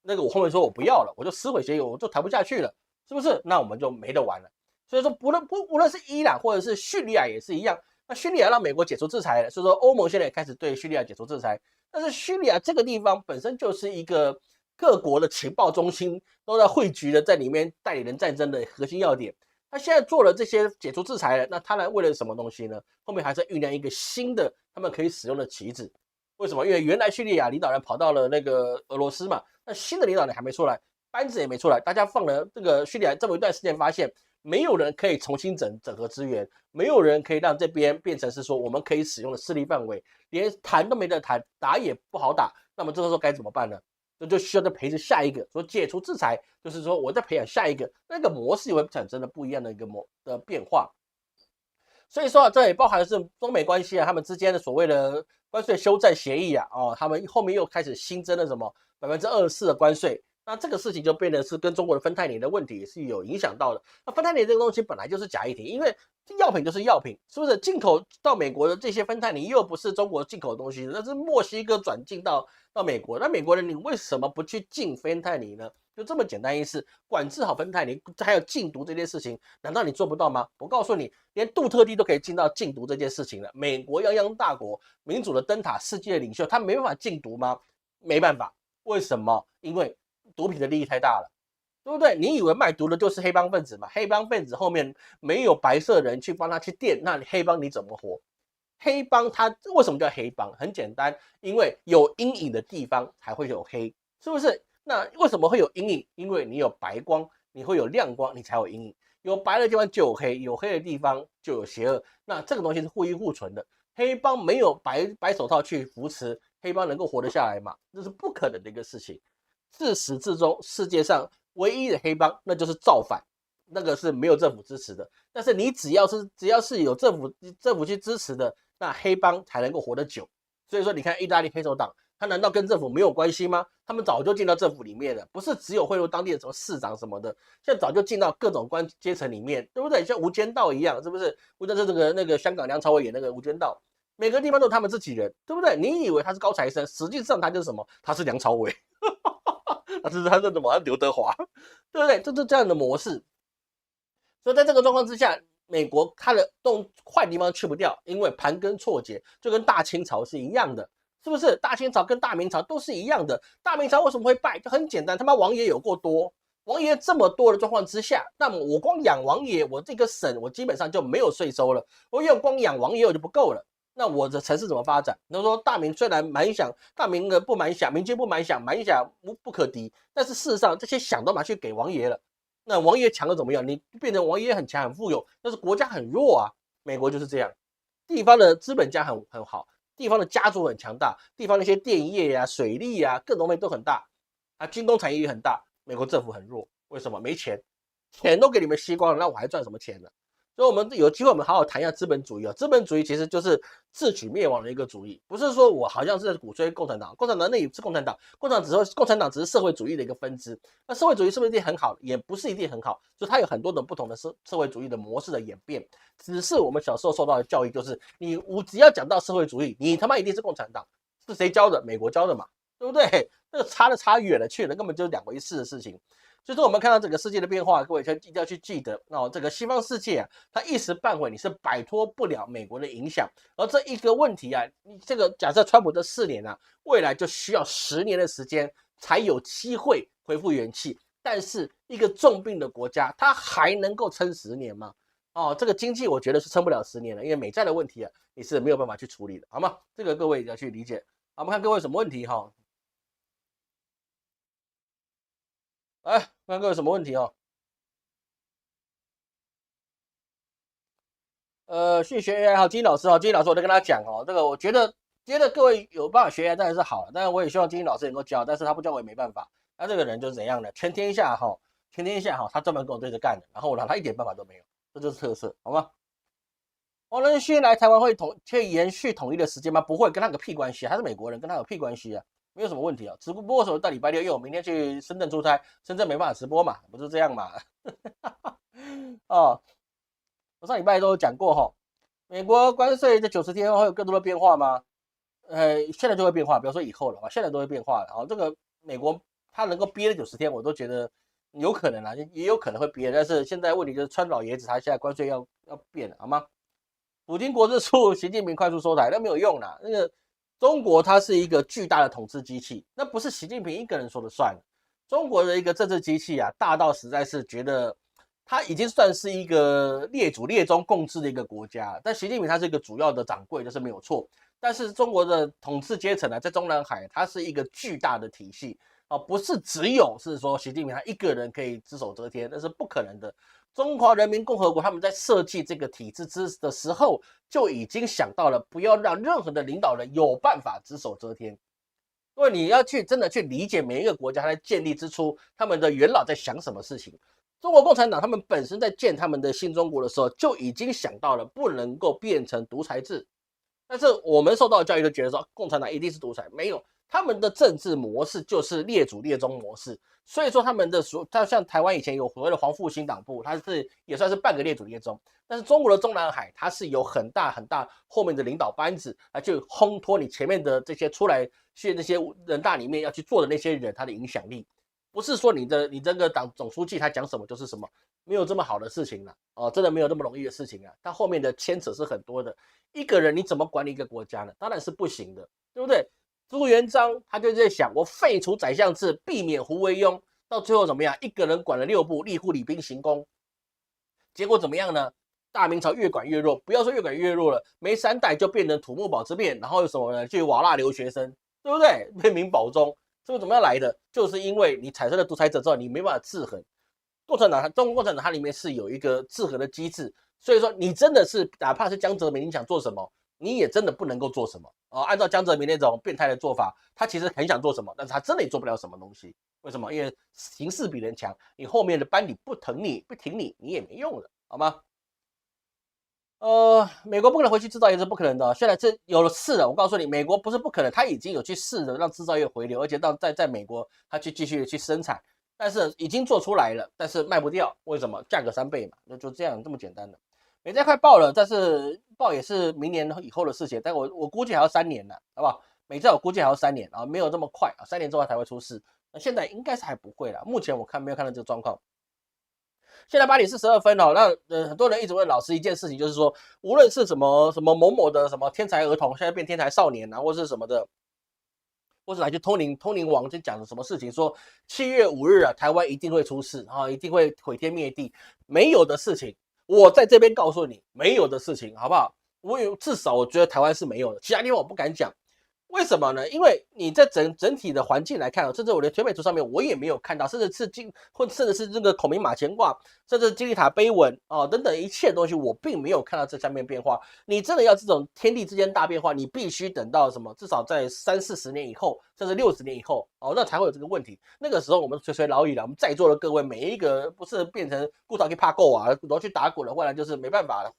那个我后面说我不要了，我就撕毁协议，我就谈不下去了，是不是？那我们就没得玩了。所以说，无论是伊朗或者是叙利亚也是一样。那叙利亚让美国解除制裁了，所以说欧盟现在也开始对叙利亚解除制裁。但是叙利亚这个地方本身就是一个各国的情报中心都在汇聚的，在里面代理人战争的核心要点。他现在做了这些解除制裁了，那他来为了什么东西呢？后面还在酝酿一个新的他们可以使用的旗帜。为什么？因为原来叙利亚领导人跑到了那个俄罗斯嘛，那新的领导人还没出来，班子也没出来，大家放了这个叙利亚这么一段时间，发现没有人可以重新整合资源，没有人可以让这边变成是说我们可以使用的势力范围，连谈都没得谈，打也不好打。那么这个时候该怎么办呢？这就需要再培植下一个，说解除制裁，就是说我在培养下一个，那个模式也会产生了不一样的一个变化。所以说这也包含的是中美关系啊，他们之间的所谓的关税修正协议啊，他们后面又开始新增了什么24%的关税，那这个事情就变得是跟中国的芬太尼的问题是有影响到的。那芬太尼这个东西本来就是假议题，因为药品就是药品，是不是？进口到美国的这些芬太尼又不是中国进口的东西，那是墨西哥转进到美国，那美国人你为什么不去禁芬太尼呢？就这么简单一事，管制好芬太尼，还有禁毒这件事情，难道你做不到吗？我告诉你，连杜特地都可以进到禁毒这件事情了。美国泱泱大国，民主的灯塔，世界的领袖，他没办法禁毒吗？没办法。为什么？因为毒品的利益太大了，对不对？你以为卖毒的就是黑帮分子吗？黑帮分子后面没有白色人去帮他去垫，那黑帮你怎么活？黑帮它为什么叫黑帮？很简单，因为有阴影的地方才会有黑，是不是？那为什么会有阴影？因为你有白光，你会有亮光，你才有阴影。有白的地方就有黑，有黑的地方就有邪恶。那这个东西是互依互存的。黑帮没有白手套去扶持，黑帮能够活得下来吗？这是不可能的一个事情。自始至终，世界上唯一的黑帮那就是造反，那个是没有政府支持的。但是你只要是有政府去支持的，那黑帮才能够活得久。所以说，你看意大利黑手党。他难道跟政府没有关系吗？他们早就进到政府里面了，不是只有贿赂当地的什么市长什么的，现在早就进到各种阶层里面，对不对？像《无间道》一样，是不是？无间是那个香港梁朝伟演那个《无间道》，每个地方都有他们自己人，对不对？你以为他是高材生，实际上他就是什么？他是梁朝伟，他是什么？刘德华，对不对？这是这样的模式。所以在这个状况之下，美国它的坏地方去不掉，因为盘根错节，就跟大清朝是一样的。是不是大清朝跟大明朝都是一样的？大明朝为什么会败？就很简单，他妈王爷有够多，王爷这么多的状况之下，那么我光养王爷，我这个省我基本上就没有税收了。我用光养王爷我就不够了，那我的城市怎么发展？那说大明虽然蛮想，大明的不蛮想，明君不蛮想，蛮想不可敌，但是事实上这些想都拿去给王爷了。那王爷强的怎么样？你变成王爷很强很富有，但是国家很弱啊。美国就是这样，地方的资本家很好。地方的家族很强大，地方那些电业啊、水利啊，各种面都很大，军工产业也很大。美国政府很弱，为什么？没钱，钱都给你们吸光了，那我还赚什么钱呢？所以，我们有机会，我们好好谈一下资本主义啊。资本主义其实就是自取灭亡的一个主义，不是说我好像是在鼓吹共产党，共产党那也是共产党，共产党只是社会主义的一个分支。那社会主义是不是一定很好？也不是一定很好，就它有很多种不同的社会主义的模式的演变。只是我们小时候受到的教育就是，我只要讲到社会主义，你他妈一定是共产党，是谁教的？美国教的嘛，对不对？那个差远了去了，根本就是两回事的事情。所以说我们看到整个世界的变化，各位一定要去记得哦，这个西方世界啊，它一时半会你是摆脱不了美国的影响，而这一个问题啊，你这个假设川普这4年啊，未来就需要10年的时间才有机会恢复元气。但是一个重病的国家，它还能够撑10年吗？哦，这个经济我觉得是撑不了10年了，因为美债的问题啊，你是没有办法去处理的，好吗？这个各位要去理解。好，我们看各位有什么问题哈？来，看各位有什么问题哦？去学 AI 好，金老师哈，金老师我在跟他讲哦，这个我觉得各位有办法学 AI 当然是好了，但是我也希望金老师能够教，但是他不教我也没办法。他这个人就是怎样的，全天下哈，他专门跟我对着干的，然后我让他一点办法都没有，这就是特色，好吗？黄仁勋来台湾会延续统一的时间吗？不会，跟他有个屁关系啊！他是美国人，跟他有屁关系啊？没有什么问题啊。直播的时候到礼拜六，因为我明天去深圳出差，深圳没办法直播嘛，不是这样嘛？哦，我上礼拜都有讲过哈，美国关税在90天后会有更多的变化吗？现在就会变化，比如说以后了，现在都会变化了。然后这个美国它能够憋了90天，我都觉得有可能啊，也有可能会憋，但是现在问题就是川老爷子他现在关税要变了，好吗？普京国之处，习近平快速收台，那没有用啦。那个中国它是一个巨大的统治机器，那不是习近平一个人说了算。中国的一个政治机器啊，大到实在是觉得它已经算是一个列祖列宗共治的一个国家，但习近平他是一个主要的掌柜，这是没有错。但是中国的统治阶层呢，在中南海，它是一个巨大的体系啊，不是只有是说习近平他一个人可以只手遮天，那是不可能的。中华人民共和国他们在设计这个体制的时候，就已经想到了不要让任何的领导人有办法只手遮天。因为你要去真的去理解每一个国家在建立之初，他们的元老在想什么事情。中国共产党他们本身在建他们的新中国的时候，就已经想到了不能够变成独裁制。但是我们受到的教育都觉得说，共产党一定是独裁，没有，他们的政治模式就是列祖列宗模式。所以说他们的他像台湾以前有所谓的黄复兴党部，它是也算是半个列祖列宗。但是中国的中南海，它是有很大很大后面的领导班子来去烘托你前面的这些出来去那些人大里面要去做的那些人，他的影响力，不是说你这个党总书记他讲什么就是什么，没有这么好的事情了哦，真的没有这么容易的事情啊，他后面的牵扯是很多的。一个人你怎么管理一个国家呢？当然是不行的，对不对？朱元璋他就在想，我废除宰相制，避免胡惟庸，到最后怎么样？一个人管了6部，吏户礼兵刑工，结果怎么样呢？大明朝越管越弱，不要说越管越弱了，没3代就变成土木堡之变，然后有什么呢？去瓦剌留学生，对不对？变明保中，这个怎么样来的？就是因为你产生了独裁者之后，你没办法制衡。中国共产党它里面是有一个制衡的机制，所以说你真的是哪怕是江泽民，你想做什么，你也真的不能够做什么哦。按照江泽民那种变态的做法，他其实很想做什么，但是他真的也做不了什么东西。为什么？因为形势比人强，你后面的班底不疼你不挺你，你也没用了，好吗？美国不可能回去制造业是不可能的。现在这有了试了，我告诉你，美国不是不可能，他已经有去试着让制造业回流，而且在美国他去继续去生产，但是已经做出来了，但是卖不掉，为什么？价格3倍嘛，就这样这么简单的。美债快爆了，但是爆也是明年以后的事情，但我估计还要3年呢，好不好？美债我估计还要3年啊，没有这么快啊，3年之后才会出事。那现在应该是还不会了，目前我没有看到这个状况。现在8:42哦，那很多人一直问老师一件事情，就是说，无论是什么某某的什么天才儿童，现在变天才少年啊，或是什么的，或是来去通灵王就讲什么事情，说7月5日啊，台湾一定会出事啊，一定会毁天灭地，没有的事情，我在这边告诉你，没有的事情，好不好？至少我觉得台湾是没有的，其他地方我不敢讲。为什么呢？因为你在整体的环境来看，甚至我的全美图上面我也没有看到，甚至是这个孔明马前挂，甚至金字塔碑文啊等等一切东西，我并没有看到这上面变化。你真的要这种天地之间大变化，你必须等到什么？至少在30-40年以后，甚至60年以后哦，那才会有这个问题。那个时候我们垂老矣了，我们在座的各位每一个不是变成固陶去怕够啊，然后去打滚了，未来就是没办法了。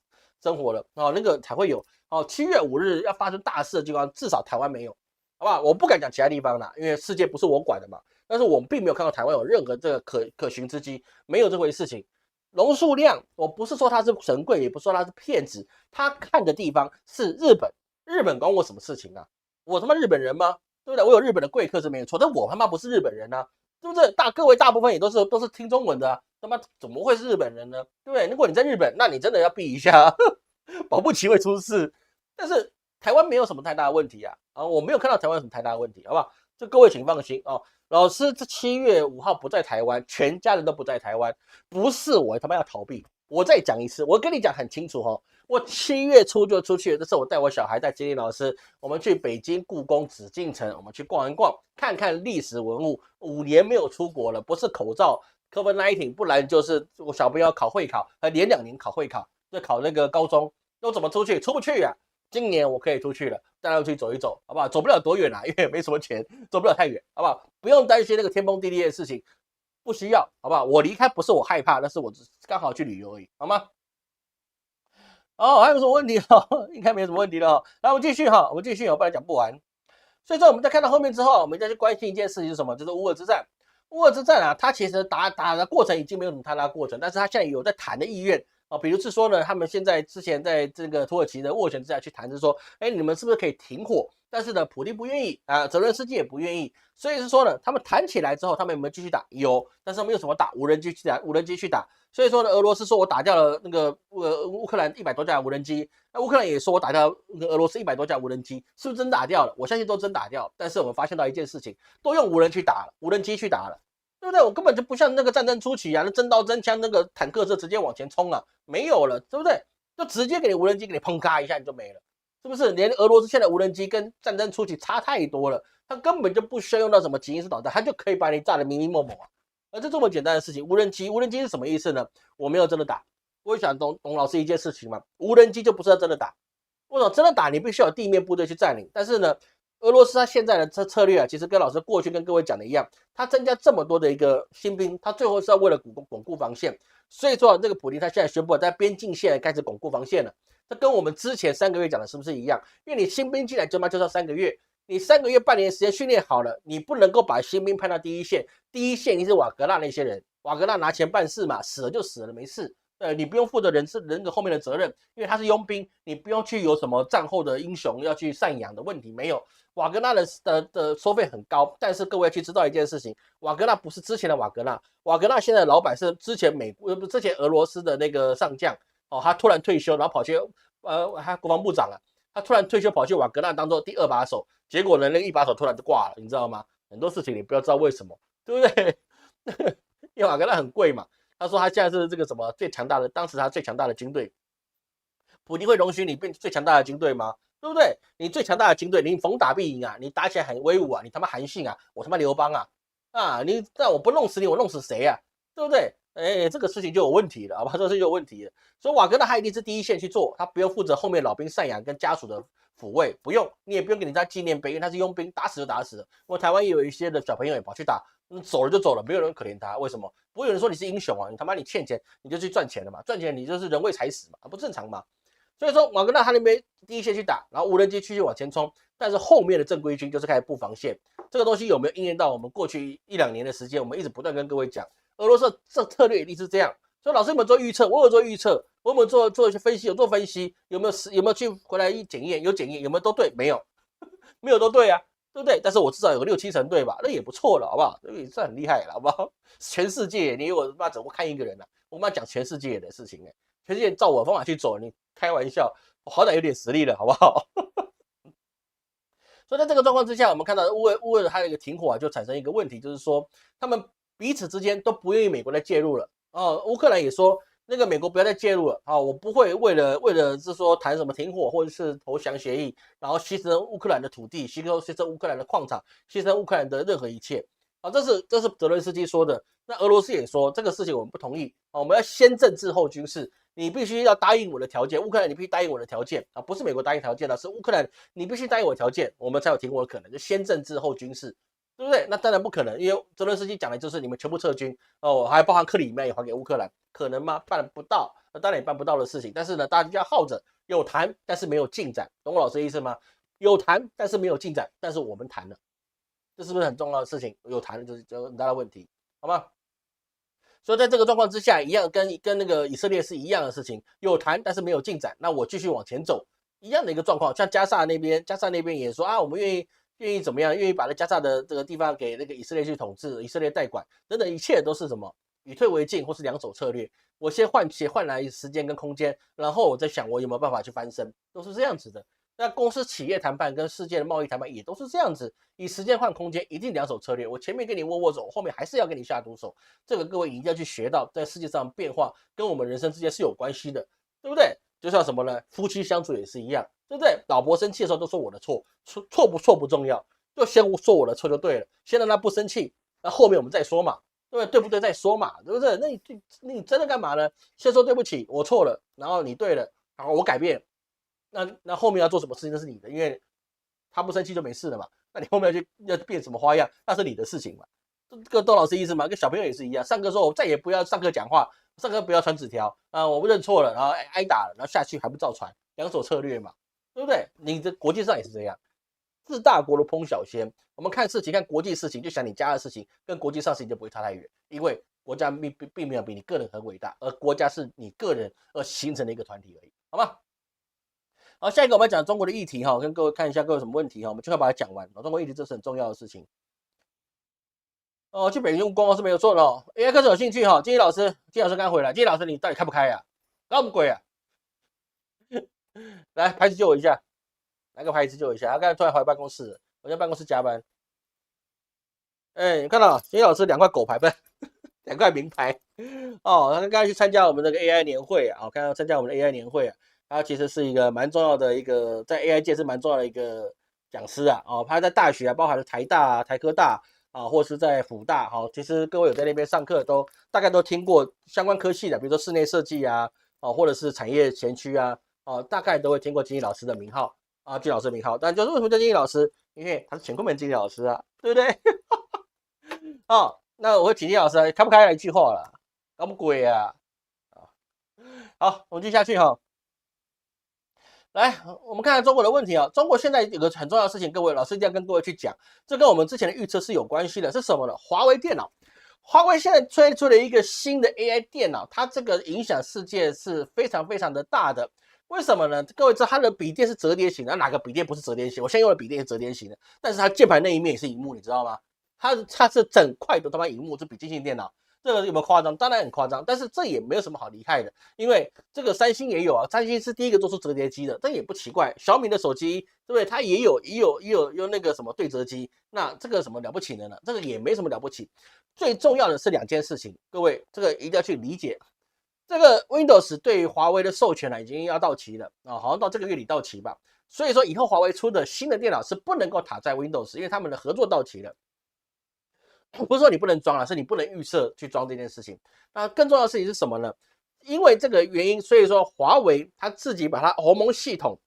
生活了哦，那个才会有哦。7月5日要发生大事的地方，至少台湾没有，好不好？我不敢讲其他地方啦，因为世界不是我管的嘛。但是我们并没有看到台湾有任何这个可循之机，没有这回事情。龙树亮，我不是说他是神贵，也不是说他是骗子，他看的地方是日本，日本关我什么事情啊？我他妈日本人吗？对不对？我有日本的贵客是没有错，但我他妈不是日本人啊。是不是？各位大部分也都是听中文的啊，他妈怎么会是日本人呢？对不对？如果你在日本，那你真的要避一下，保不齐会出事。但是台湾没有什么太大的问题啊，我没有看到台湾有什么太大的问题，好不好？这各位请放心哦。老师这7月5号不在台湾，全家人都不在台湾，不是我他妈要逃避。我再讲一次，我跟你讲很清楚哦，我7月初就出去了，这是我带我小孩带杰林老师，我们去北京故宫紫禁城，我们去逛一逛，看看历史文物。5年没有出国了，不是口罩 COVID-19， 不然就是我小朋友考会考，连2年考会考，就考那个高中，又怎么出去？出不去啊！今年我可以出去了，带他们去走一走，好不好？走不了多远啦，因为没什么钱，走不了太远，好不好？不用担心那个天崩地裂的事情，不需要，好不好？我离开不是我害怕，那是我刚好去旅游而已，好吗？还有什么问题应该没什么问题了来，我们继续我们继续不然讲不完。所以说，我们再看到后面之后，我们再去关心一件事情是什么？就是乌俄之战。乌俄之战啊，它其实打的过程已经没有什么太大过程，但是它现在有在谈的意愿比如是说呢，他们之前在这个土耳其的斡旋之下去谈，是说，你们是不是可以停火？但是呢，普丁不愿意泽连斯基也不愿意，所以是说呢，他们谈起来之后，他们有没有继续打？有，但是没有什么打，无人机去打。所以说呢，俄罗斯说我打掉了那个乌克兰100多架无人机，那乌克兰也说我打掉那个俄罗斯100多架无人机，是不是真打掉了？我相信都真打掉。但是我们发现到一件事情，都用无人机去打了，对不对？我根本就不像那个战争初期啊，那真刀真枪那个坦克车直接往前冲啊，没有了，对不对？就直接给你无人机给你砰咔一下你就没了。是不是连俄罗斯现在无人机跟战争初期差太多了？它根本就不需要用到什么极音式导弹，它就可以把你炸得明明白白啊！而这么简单的事情，无人机是什么意思呢？我没有真的打，我想懂老师一件事情嘛，无人机就不是要真的打。为什么真的打？你必须有地面部队去占领。但是呢，俄罗斯它现在的策略啊，其实跟老师过去跟各位讲的一样，它增加这么多的一个新兵，它最后是要为了巩固防线。所以说，这个普丁他现在宣布在边境线开始巩固防线了。这跟我们之前3个月讲的是不是一样？因为你新兵进来就是要3个月，你3个月半年时间训练好了，你不能够把新兵派到第一线，第一线一定是瓦格纳那些人，瓦格纳拿钱办事嘛，死了就死了，没事。你不用负责人的后面的责任，因为他是佣兵，你不用去有什么战后的英雄要去赡养的问题没有。瓦格纳的收费很高，但是各位去知道一件事情，瓦格纳不是之前的瓦格纳，瓦格纳现在的老板是之前俄罗斯的那个上将。他突然退休，然后跑去他国防部长了，他突然退休跑去瓦格纳当做第2把手，结果呢那个1把手突然就挂了，你知道吗？很多事情你不要知道为什么，对不对？因为瓦格纳很贵嘛，他说他现在是这个什么最强大的，当时他最强大的军队，普丁会容许你变最强大的军队吗？对不对？你最强大的军队，你逢打必赢啊，你打起来很威武啊，你他妈韩信啊，我他妈刘邦啊，你让我不弄死你，我弄死谁啊？对不对？这个事情就有问题了，好吧？这个事情就有问题了。所以瓦格纳他一定是第一线去做，他不用负责后面老兵赡养跟家属的抚慰，不用，你也不用给人家纪念碑，因为他是佣兵，打死就打死了。我台湾也有一些的小朋友也跑去打，走了就走了，没有人可怜他，为什么？不会有人说你是英雄啊，你他妈你欠钱你就去赚钱了嘛，赚钱你就是人为财死嘛，不正常嘛？所以说瓦格纳他那边第一线去打，然后无人机继续往前冲，但是后面的正规军就是开始布防线。这个东西有没有应验到我们过去1-2年的时间？我们一直不断跟各位讲，俄罗斯这策略一定是这样。所以老师有没有做预测？我有做预测，我有没有做一些分析？有做分析，有没有去回来检验？有检验，有没有都对？没有，没有都对啊，对不对？但是我至少有个6-7成对吧？那也不错了，好不好？这也算很厉害了，好不好？全世界你我妈怎么看一个人啊？我妈讲全世界的事情全世界照我的方法去走，你开玩笑，我好歹有点实力了，好不好？所以在这个状况之下，我们看到乌俄还有一个停火就产生一个问题，就是说他们彼此之间都不愿意美国再介入了。乌克兰也说那个美国不要再介入了我不会为了是说谈什么停火或者是投降协议，然后牺牲乌克兰的土地，牺牲乌克兰的矿场，牺牲乌克兰的任何一切这是泽伦斯基说的。那俄罗斯也说这个事情我们不同意我们要先政治后军事，你必须要答应我的条件，乌克兰你必须答应我的条件不是美国答应条件是乌克兰你必须答应我的条件，我们才有停火的可能，就先政治后军事。对不对？那当然不可能，因为泽伦斯基讲的就是你们全部撤军还包含克里米亚也还给乌克兰，可能吗？办不到，当然也办不到的事情。但是呢，大家就要耗着，有谈但是没有进展，懂我老师的意思吗？有谈但是没有进展，但是我们谈了，这是不是很重要的事情？有谈就是很大的问题，好吗？所以在这个状况之下，一样跟那个以色列是一样的事情，有谈但是没有进展，那我继续往前走，一样的一个状况。像加萨那边也说我们愿意愿意怎么样，愿意把那加萨的这个地方给那个以色列去统治，以色列代管等等，一切都是什么以退为进或是两手策略。我先换来时间跟空间，然后我再想我有没有办法去翻身，都是这样子的。那公司企业谈判跟世界的贸易谈判也都是这样子，以时间换空间，一定两手策略。我前面跟你握手，后面还是要跟你下毒手。这个各位一定要去学到，在世界上变化跟我们人生之间是有关系的，对不对？就像什么呢？夫妻相处也是一样，对不对？老婆生气的时候都说我的错，错不错不重要，就先说我的错就对了，先让他不生气，那后面我们再说嘛，对不对？再说嘛，对不对？那你真的干嘛呢？先说对不起，我错了，然后你对了，然后我改变。那后面要做什么事情那是你的，因为他不生气就没事了嘛。那你后面要变什么花样，那是你的事情嘛。这个窦老师意思嘛，跟小朋友也是一样。上课说我再也不要上课讲话，上课不要传纸条啊，我不认错了，然后挨打了，然后下去还不照传，两手策略嘛，对不对？你的国际上也是这样，治大国如烹小鲜。我们看事情，看国际事情，就想你家的事情，跟国际上事情就不会差太远，因为国家并没有比你个人很伟大，而国家是你个人而形成的一个团体而已，好吗？好，下一个我们讲中国的议题哈，跟各位看一下各位有什么问题哈，我们就快把它讲完。中国议题这是很重要的事情。去北京用功是没有错的哦。AI 课程有兴趣哈，金毅老师刚回来，金毅老师你到底开不开呀？搞什么鬼啊？来，牌子救我一下，来个牌子救我一下。他刚才突然回办公室，我在办公室加班。你看到金毅老师2块狗牌不是2块名牌哦，他刚刚去参加我们那个 AI 年会啊，看到参加我们的 AI 年会啊。他其实是一个蛮重要的一个，在 AI 界是蛮重要的一个讲师啊。他在大学啊，包含了台大啊、台科大啊，或是在辅大。其实各位有在那边上课，都大概都听过相关科系的，比如说室内设计啊，或者是产业前驱啊，大概都会听过金毅老师的名号啊，金老师的名号。但就是为什么叫金毅老师？因为他是乾坤门金毅老师啊，对不对？那我会请金老师开不开来一句话了？搞什么鬼啊？好，我们继续下去哈。来，我们看看中国的问题啊。中国现在有个很重要的事情，各位老师一定要跟各位去讲，这跟我们之前的预测是有关系的，是什么呢？华为电脑，华为现在推出了一个新的 AI 电脑，它这个影响世界是非常非常的大的。为什么呢？各位知道它的笔电是折叠型的，哪个笔电不是折叠型？我现在用的笔电是折叠型的，但是它键盘那一面也是荧幕，你知道吗？它是整块的他妈荧幕，是笔记型电脑。这个有没有夸张？当然很夸张，但是这也没有什么好厉害的，因为这个三星也有啊，三星是第一个做出折叠机的，这也不奇怪。小米的手机，对不对？它也有那个什么对折机，那这个什么了不起的呢？这个也没什么了不起。最重要的是2件事情，各位这个一定要去理解。这个 Windows 对华为的授权呢，已经要到期了啊，好像到这个月底到期吧。所以说以后华为出的新的电脑是不能够塔在 Windows，因为他们的合作到期了。不是说你不能装了，是你不能预设去装这件事情。那更重要的事情是什么呢？因为这个原因，所以说华为它自己把它鸿蒙系统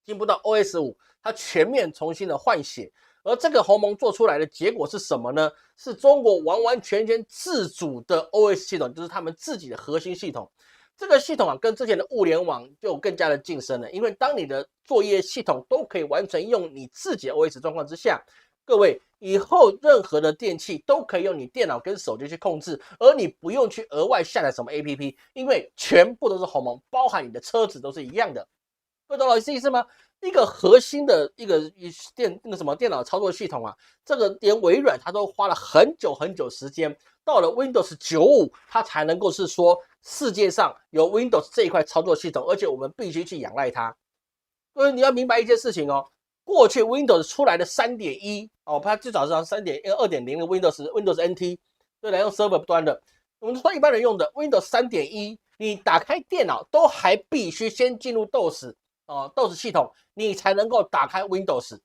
进步到 OS5，它全面重新的换血。而这个鸿蒙做出来的结果是什么呢？是中国完完全全自主的 OS 系统，就是他们自己的核心系统。这个系统啊，跟之前的物联网就更加的晋升了，因为当你的作业系统都可以完全用你自己的 OS 状况之下，各位以后任何的电器都可以用你电脑跟手机去控制，而你不用去额外下载什么 APP， 因为全部都是鸿蒙，包含你的车子都是一样的。各位懂老师意思吗？一个核心的一个电脑操作系统啊，这个连微软它都花了很久很久时间，到了 Windows 95，它才能够是说世界上有 Windows 这一块操作系统，而且我们必须去仰赖它。各位你要明白一件事情哦，过去 Windows 出来的 3.1 它最早是 2.0 的 Windows NT， 对，来用 server 端的，我们说一般人用的 Windows 3.1，你打开电脑都还必须先进入 DOS 系统，你才能够打开 Windows。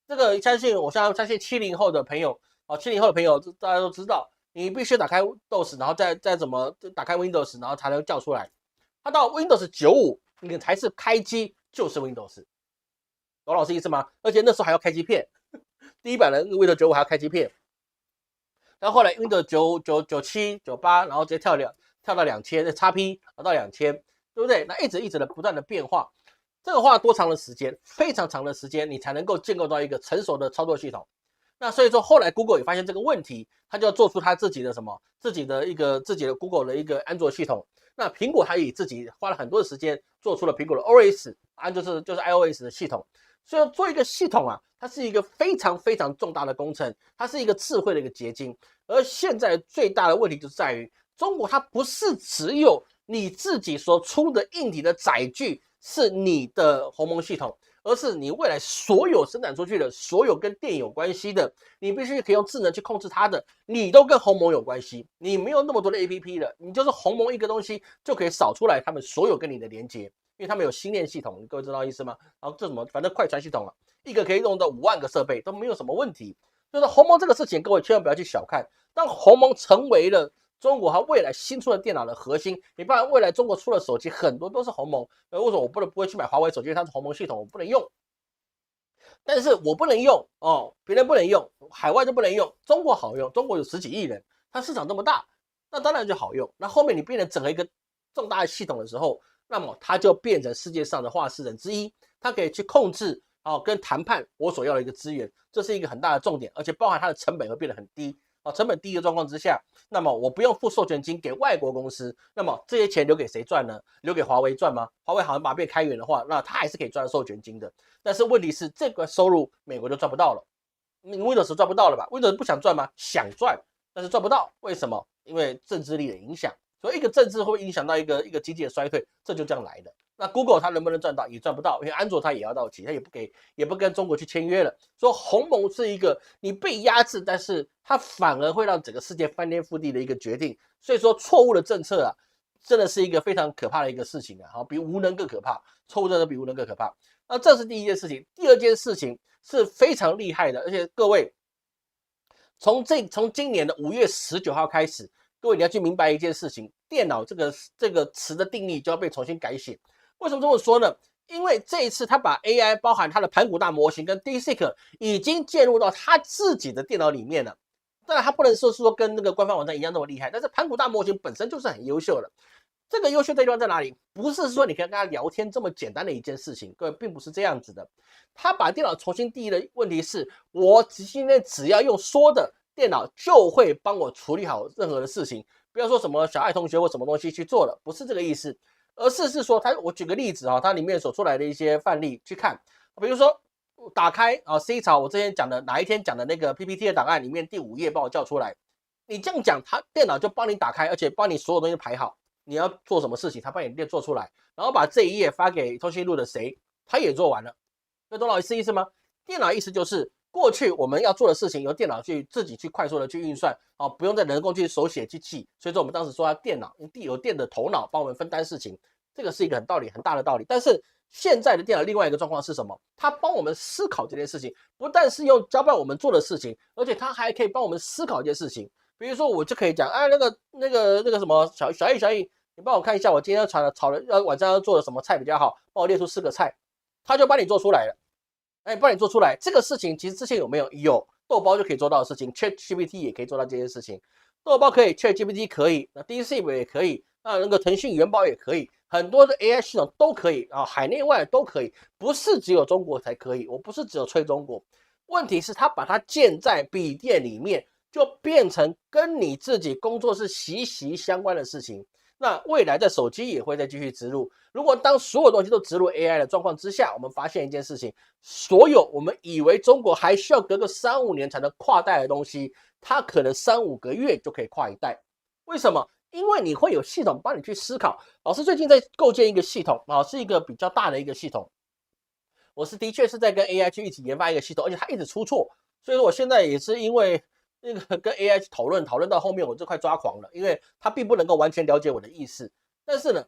这个相信70后的朋友，70后的朋友大家都知道，你必须打开 DOS， 然后再怎么打开 Windows， 然后才能叫出来。它到 Windows 95，你才是开机就是 Windows， 懂老师意思吗？而且那时候还要开机片，第一版的 Windows 95还要开机片。然后后来 Windows 97、98，然后直接跳到2000， XP 到2000，对不对？那一直的不断的变化。这个花多长的时间？非常长的时间，你才能够建构到一个成熟的操作系统。那所以说，后来 Google 也发现这个问题，它就要做出它自己的自己的 Google 的一个安卓系统。那苹果它也自己花了很多的时间做出了苹果的 OS， 就是 iOS 的系统。所以做一个系统啊，它是一个非常非常重大的工程，它是一个智慧的一个结晶。而现在最大的问题就在于，中国它不是只有你自己所出的硬体的载具是你的鸿蒙系统，而是你未来所有生产出去的所有跟电有关系的，你必须可以用智能去控制它的，你都跟鸿蒙有关系。你没有那么多的 APP 了，你就是鸿蒙一个东西就可以扫出来他们所有跟你的连接。因为他们有心链系统，各位知道意思吗？然后这什么，反正快传系统啊，一个可以用到5万个设备都没有什么问题。就是鸿蒙这个事情，各位千万不要去小看。当鸿蒙成为了中国它未来新出的电脑的核心，你不然未来中国出的手机很多都是鸿蒙。为什么我不会去买华为手机？因为它是鸿蒙系统，我不能用。但是我不能用哦，别人不能用，海外就不能用，中国好用，中国有10几亿人，它市场这么大，那当然就好用。那后面你变成整合一个重大的系统的时候，那么它就变成世界上的话事人之一，它可以去控制跟谈判我所要的一个资源，这是一个很大的重点，而且包含它的成本会变得很低。成本低的状况之下，那么我不用付授权金给外国公司，那么这些钱留给谁赚呢？留给华为赚吗？华为好像把它变开源的话，那它还是可以赚授权金的。但是问题是，这个收入美国就赚不到了，你 Windows 赚不到了吧 ？Windows 不想赚吗？想赚，但是赚不到，为什么？因为政治力的影响。所以一个政治会影响到一个经济的衰退，这就这样来的。那 Google 它能不能赚到？也赚不到，因为安卓它也要到期，它也不跟中国去签约了。说鸿蒙是一个你被压制，但是它反而会让整个世界翻天覆地的一个决定。所以说错误的政策啊，真的是一个非常可怕的一个事情啊，比无能更可怕。错误政策比无能更可怕。那这是第一件事情。第二件事情是非常厉害的，而且各位从今年的5月19号开始。各位，你要去明白一件事情，电脑这个词的定义就要被重新改写。为什么这么说呢？因为这一次他把 AI 包含它的盘古大模型跟 DeepSeek 已经介入到他自己的电脑里面了。当然，他不能说跟那个官方网站一样那么厉害，但是盘古大模型本身就是很优秀的。这个优秀的地方在哪里？不是说你可以跟他聊天这么简单的一件事情，各位并不是这样子的。他把电脑重新定义的问题是，我今天只要用说的。电脑就会帮我处理好任何的事情，不要说什么小爱同学或什么东西去做了，不是这个意思，而是说我举个例子它里面所出来的一些范例去看，比如说打开C 槽我之前讲的哪一天讲的那个 PPT 的档案里面第5页帮我叫出来，你这样讲，它电脑就帮你打开，而且帮你所有东西排好，你要做什么事情，它帮你做出来，然后把这一页发给通讯录的谁，他也做完了，那懂老师意思吗？电脑意思就是。过去我们要做的事情由电脑去自己去快速的去运算，不用再人工去手写去记，所以说我们当时说它电脑有电的头脑帮我们分担事情，这个是一个很大的道理。但是现在的电脑另外一个状况是什么？它帮我们思考这件事情，不但是用交办我们做的事情，而且它还可以帮我们思考一件事情。比如说我就可以讲，那个什么小易，你帮我看一下我今天晚上要做的什么菜比较好，帮我列出4个菜，它就帮你做出来了。帮你做出来这个事情，其实之前有没有？有，豆包就可以做到的事情 ，ChatGPT 也可以做到这件事情。豆包可以 ，ChatGPT 可以，那 DeepSeek 也可以，那个腾讯元宝也可以，很多的 AI 系统都可以海内外都可以，不是只有中国才可以。我不是只有吹中国，问题是它把它建在笔电里面，就变成跟你自己工作是息息相关的事情。那未来的手机也会再继续植入。如果当所有东西都植入 AI 的状况之下，我们发现一件事情，所有我们以为中国还需要隔个3-5年才能跨代的东西，它可能3-5个月就可以跨一代。为什么？因为你会有系统帮你去思考。老师最近在构建一个系统是一个比较大的一个系统。我的确是在跟 AI 去一起研发一个系统，而且它一直出错，所以说我现在也是因为那个跟 AI 去讨论到后面，我就快抓狂了，因为他并不能够完全了解我的意思。但是呢，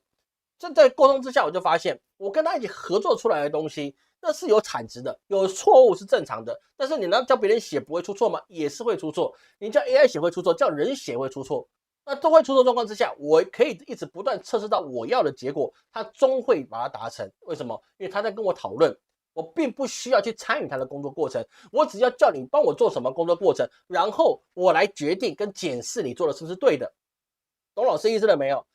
正在沟通之下，我就发现我跟他一起合作出来的东西，那是有产值的，有错误是正常的。但是你能叫别人写不会出错吗？也是会出错。你叫 AI 写会出错，叫人写会出错，那都会出错状况之下，我可以一直不断测试到我要的结果，他终会把它达成。为什么？因为他在跟我讨论。我并不需要去参与他的工作过程，我只要叫你帮我做什么工作过程，然后我来决定跟检视你做的是不是对的。懂老师意思了没有？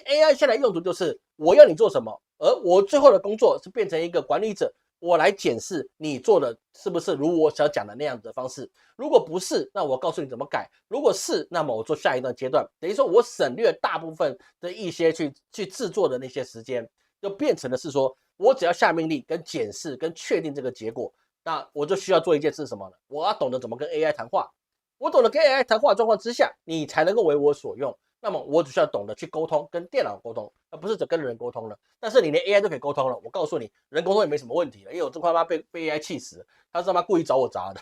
AI 现在用途就是我要你做什么，而我最后的工作是变成一个管理者，我来检视你做的是不是如我想讲的那样子的方式。如果不是，那我告诉你怎么改；如果是，那么我做下一段阶段。等于说我省略大部分的一些去制作的那些时间，就变成的是说我只要下命令跟检视跟确定这个结果，那我就需要做一件事是什么呢？我要懂得怎么跟 AI 谈话。我懂得跟 AI 谈话的状况之下，你才能够为我所用。那么我只需要懂得去沟通，跟电脑沟通，而不是只跟人沟通了。但是你连 AI 都可以沟通了，我告诉你，人沟通也没什么问题了，因为我这块妈被 AI 气死了，他是他妈故意找我砸的。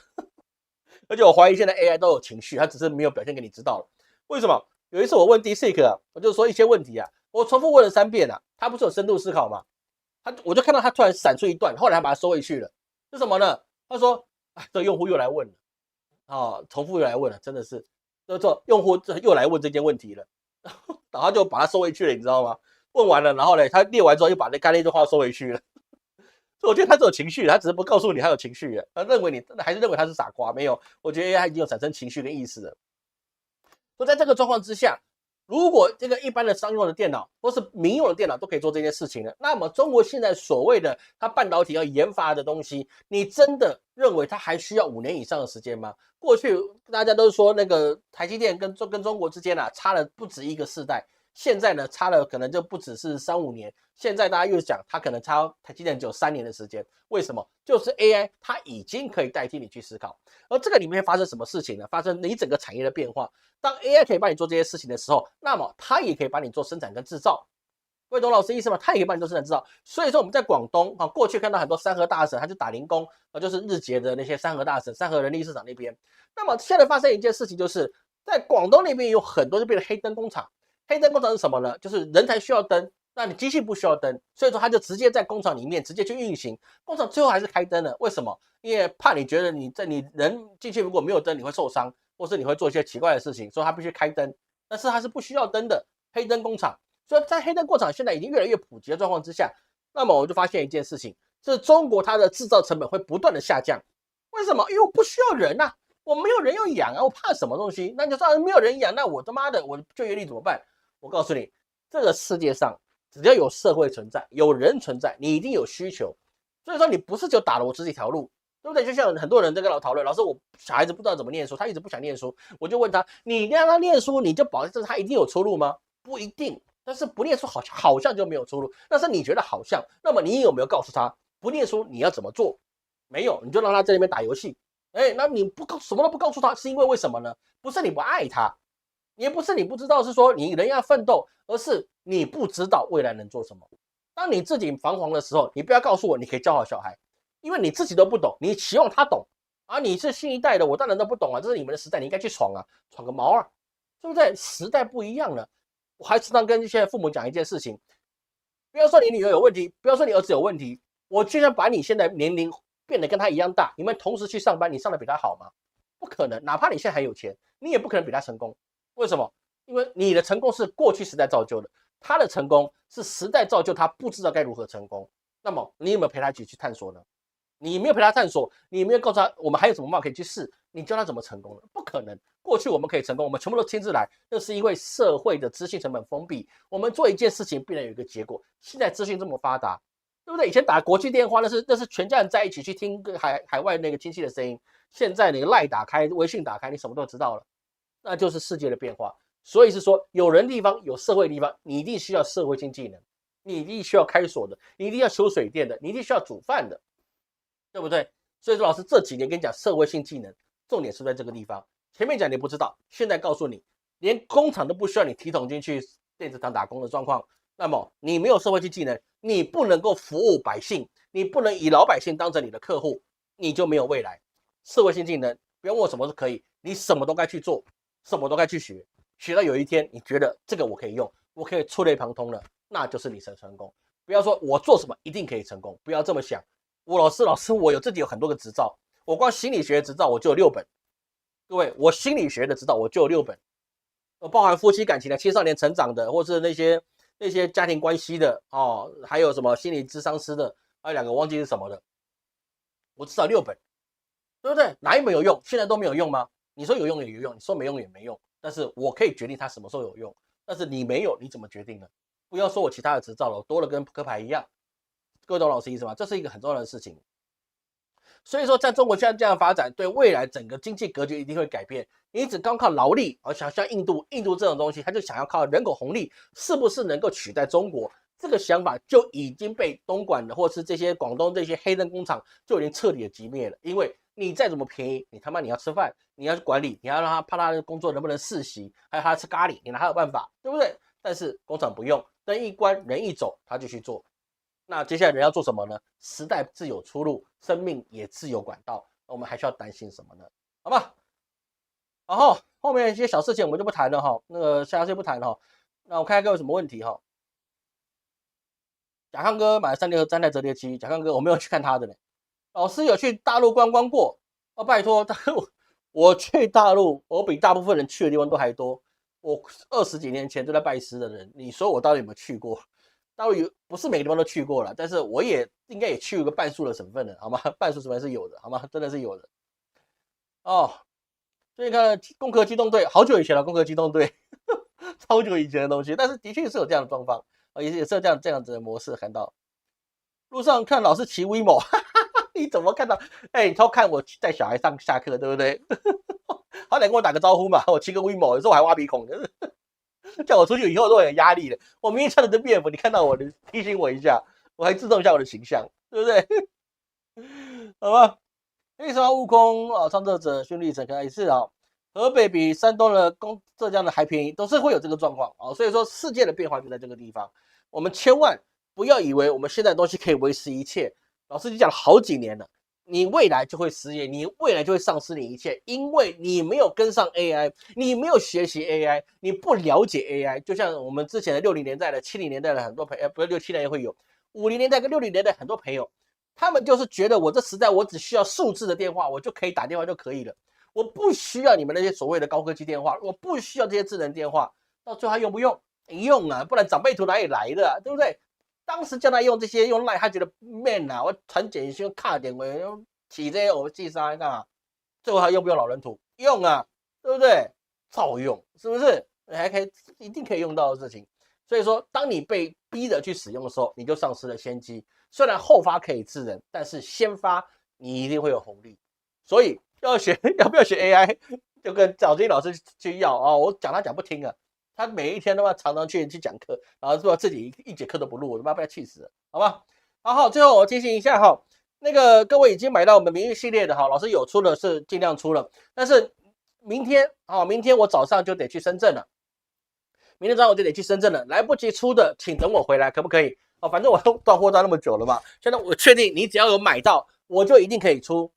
而且我怀疑现在 AI 都有情绪，他只是没有表现给你知道了。为什么？有一次我问 DeepSeek 啊，我就说一些问题啊，我重复问了3遍啊，他不是有深度思考吗？我就看到他突然闪出一段，后来他把它收回去了。是什么呢？他说：“哎，这个用户又来问了，重复又来问了，真的是，这用户又来问这件问题了。”然后就把它收回去了，你知道吗？问完了，然后呢，他列完之后又把那那句话收回去了。所以我觉得他是有情绪，他只是不告诉你他有情绪，他认为你还是认为他是傻瓜，没有。我觉得他已经有产生情绪跟意识了。所以在这个状况之下，如果这个一般的商用的电脑或是民用的电脑都可以做这件事情了，那么中国现在所谓的它半导体要研发的东西，你真的认为它还需要5年以上的时间吗？过去大家都说那个台积电跟中国之间啊差了不止一个世代，现在呢差了可能就不只是3-5年，现在大家又讲它可能差台积电只有3年的时间，为什么？就是 AI 它已经可以代替你去思考，而这个里面发生什么事情呢？发生你整个产业的变化。当 AI 可以帮你做这些事情的时候，那么它也可以帮你做生产跟制造。各位懂老师意思吗？它也可以帮你做生产制造。所以说我们在广东啊，过去看到很多三和大神，他就打零工，就是日结的那些三和大神、三和人力市场那边。那么现在发生一件事情，就是在广东那边有很多就变成黑灯工厂。黑灯工厂是什么呢？就是人才需要灯，那你机器不需要灯，所以说他就直接在工厂里面直接去运行，工厂最后还是开灯了。为什么？因为怕你觉得你人进去如果没有灯你会受伤，或是你会做一些奇怪的事情，所以他必须开灯。但是它是不需要灯的黑灯工厂。所以在黑灯工厂现在已经越来越普及的状况之下，那么我就发现一件事情，是中国它的制造成本会不断的下降。为什么？因为我不需要人啊，我没有人要养啊，我怕什么东西？那就算没有人养，那我他妈的我就业率怎么办？我告诉你，这个世界上只要有社会存在，有人存在，你一定有需求。所以说你不是就打了我自己一条路，对不对？就像很多人在跟我讨论，老师我小孩子不知道怎么念书，他一直不想念书，我就问他，你让他念书，你就保证他一定有出路吗？不一定。但是不念书好像就没有出路，但是你觉得好像，那么你有没有告诉他不念书你要怎么做？没有，你就让他在那边打游戏。那你什么都不告诉他，是因为什么呢？不是你不爱他，也不是你不知道，是说你人要奋斗，而是你不知道未来能做什么。当你自己彷徨的时候，你不要告诉我你可以教好小孩，因为你自己都不懂，你期望他懂啊！你是新一代的，我当然都不懂啊，这是你们的时代，你应该去闯啊，闯个毛啊，对不对？时代不一样了。我还时常跟一些父母讲一件事情，不要说你女儿有问题，不要说你儿子有问题，我就算把你现在年龄变得跟他一样大，你们同时去上班，你上的比他好吗？不可能，哪怕你现在很有钱，你也不可能比他成功。为什么？因为你的成功是过去时代造就的，他的成功是时代造就他不知道该如何成功。那么你有没有陪他一起去探索呢？你没有陪他探索，你没有告诉他我们还有什么办法可以去试，你教他怎么成功呢？不可能。过去我们可以成功，我们全部都亲自来，那是因为社会的资讯成本封闭，我们做一件事情必然有一个结果。现在资讯这么发达，对不对？以前打国际电话那是全家人在一起去听海外那个亲戚的声音，现在你赖打开，微信打开，你什么都知道了，那就是世界的变化。所以是说，有人地方有社会地方，你一定需要社会性技能，你一定需要开锁的，你一定要修水电的，你一定需要煮饭的，对不对？所以说，老师这几年跟你讲社会性技能，重点是在这个地方。前面讲你不知道，现在告诉你，连工厂都不需要你提桶进去电子厂打工的状况，那么你没有社会性技能，你不能够服务百姓，你不能以老百姓当成你的客户，你就没有未来。社会性技能，不要问我什么是可以，你什么都该去做，什么都该去学，学到有一天你觉得这个我可以用，我可以触类旁通了，那就是你成功。不要说我做什么一定可以成功，不要这么想。老师，我自己有很多个执照，我光心理学执照我就有6本。各位，我心理学的执照我就有6本，包含夫妻感情的、青少年成长的，或是那些家庭关系的哦，还有什么心理咨商师的，还有2个忘记是什么的，我至少6本，对不对？哪一本有用？现在都没有用吗？你说有用也有用，你说没用也没用，但是我可以决定它什么时候有用，但是你没有，你怎么决定呢？不要说我其他的执照了，我多了跟扑克牌一样。各位懂老师意思吗？这是一个很重要的事情。所以说，在中国现在这样发展，对未来整个经济格局一定会改变。你只光靠劳力，而想像印度这种东西，它就想要靠人口红利，是不是能够取代中国？这个想法就已经被东莞的或是这些广东这些黑灯工厂就已经彻底的击灭了。因为你再怎么便宜，你他妈你要吃饭，你要管理，你要让他怕他的工作能不能世袭，还有他吃咖喱，你哪还有办法，对不对？但是工厂不用，灯一关人一走，他就去做。那接下来人要做什么呢？时代自有出路，生命也自有管道，我们还需要担心什么呢？好吧。然后后面一些小事情我们就不谈了哈，那个下次不谈了哈。那我看看各位有什么问题哈。甲康哥买了3台折叠机，甲康哥我没有去看他的呢。老师有去大陆观光过哦，拜托，我去大陆，我比大部分人去的地方都还多。我20几年前就在拜师的人，你说我到底有没有去过？大陆不是每个地方都去过了，但是我也应该也去过个半数的省份了，好吗？半数省份是有的，好吗？真的是有的。哦，所以看攻壳机动队，好久以前了，攻壳机动队，超久以前的东西，但是的确是有这样的状况，也是有这样子的模式看到。路上看老师骑 WeMo， 你怎么看到？哎，你偷看我带小孩上下课，对不对？好歹跟我打个招呼嘛，我骑个 WeMo，有时候我还挖鼻孔的，叫我出去以后都有压力的。我明明穿的是便服，你看到我的提醒我一下，我还自重一下我的形象，对不对？好吧。为什么悟空啊、创作者训练成可能也是啊，河北比山东的浙江的还便宜，都是会有这个状况啊。所以说世界的变化就在这个地方，我们千万不要以为我们现在的东西可以维持一切。老师已经讲了好几年了，你未来就会失业，你未来就会丧失你一切，因为你没有跟上 AI， 你没有学习 AI， 你不了解 AI。就像我们之前的60年代的、70年代的很多朋友，不是6、7年也会有，50年代跟60年代很多朋友。他们就是觉得我这时代我只需要数字的电话，我就可以打电话就可以了，我不需要你们那些所谓的高科技电话，我不需要这些智能电话。到最后他用不用？用啊，不然长辈图哪里来的、啊，对不对？当时叫他用这些用 Line， 他觉得 man 啊，我传简讯卡点我起这些我记啥干嘛？最后他用不用老人图？用啊，对不对？照用，是不是？还可以，一定可以用到的事情。所以说，当你被逼着去使用的时候，你就丧失了先机。虽然后发可以治人，但是先发你一定会有红利。所以要不要学 AI， 就跟找金老师去要啊、哦！我讲他讲不听啊，他每一天他妈常常去讲课，然后说自己一节课都不录，我他妈被他气死了，好吧？好，最后我提醒一下哈，那个各位已经买到我们名誉系列的哈，老师有出的是尽量出了，但是明天我早上就得去深圳了。明天早上我就得去深圳了，来不及出的，请等我回来，可不可以？哦，反正我都断货断那么久了嘛，现在我确定你只要有买到，我就一定可以出，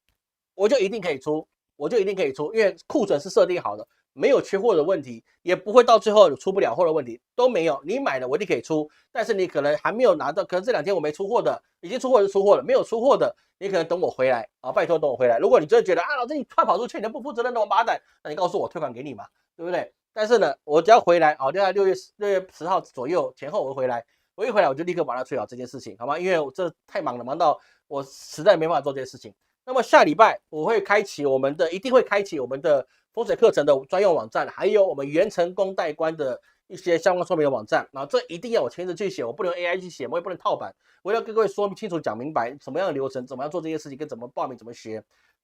我就一定可以出，因为库存是设定好的，没有缺货的问题，也不会到最后有出不了货的问题，都没有。你买了我一定可以出，但是你可能还没有拿到，可能这2天我没出货的，已经出货就出货了，没有出货的，你可能等我回来啊，拜托等我回来。如果你真的觉得啊，老师你快跑出去，你不负责任的王八蛋，那你告诉我退款给你嘛，对不对？但是呢，我只要回来，大概6月10号左右前后我回来，我一回来我就立刻把它处理好这件事情，好吗？因为我这太忙了，忙到我实在没办法做这件事情。那么下礼拜我会开启一定会开启我们的风水课程的专用网站，还有我们元成功代官的一些相关说明的网站。然后这一定要我亲自去写，我不能 AI 去写，我也不能套版，我要跟各位说明清楚、讲明白什么样的流程，怎么样做这些事情，跟怎么报名、怎么学。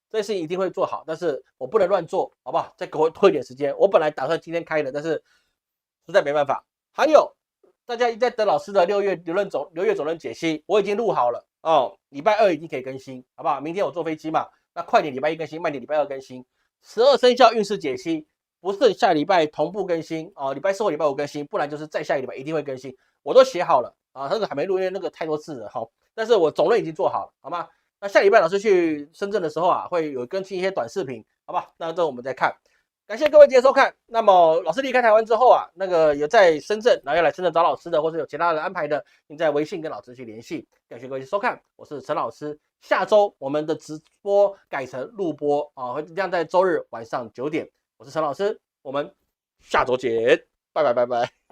这些事情一定会做好，但是我不能乱做，好不好？再给我拖一点时间。我本来打算今天开的，但是实在没办法。还有，大家一直在等老师的6月总论解析，我已经录好了哦，礼拜2一定可以更新，好不好？明天我坐飞机嘛，那快点礼拜1更新，慢点礼拜2更新。12生肖运势解析不是下礼拜同步更新哦，礼拜4或礼拜5更新，不然就是再下一礼拜一定会更新。我都写好了啊，那个还没录，因为那个太多字了哈。但是我总论已经做好了，好吗？那下礼拜老师去深圳的时候啊，会有更新一些短视频，好吧？那这我们再看。感谢各位今天收看。那么老师离开台湾之后啊，那个有在深圳，然后要来深圳找老师的，或者有其他的安排的，请在微信跟老师去联系。感谢各位收看，我是陈老师。下周我们的直播改成录播啊，会亮在周日晚上9点。我是陈老师，我们下周见，拜拜拜拜。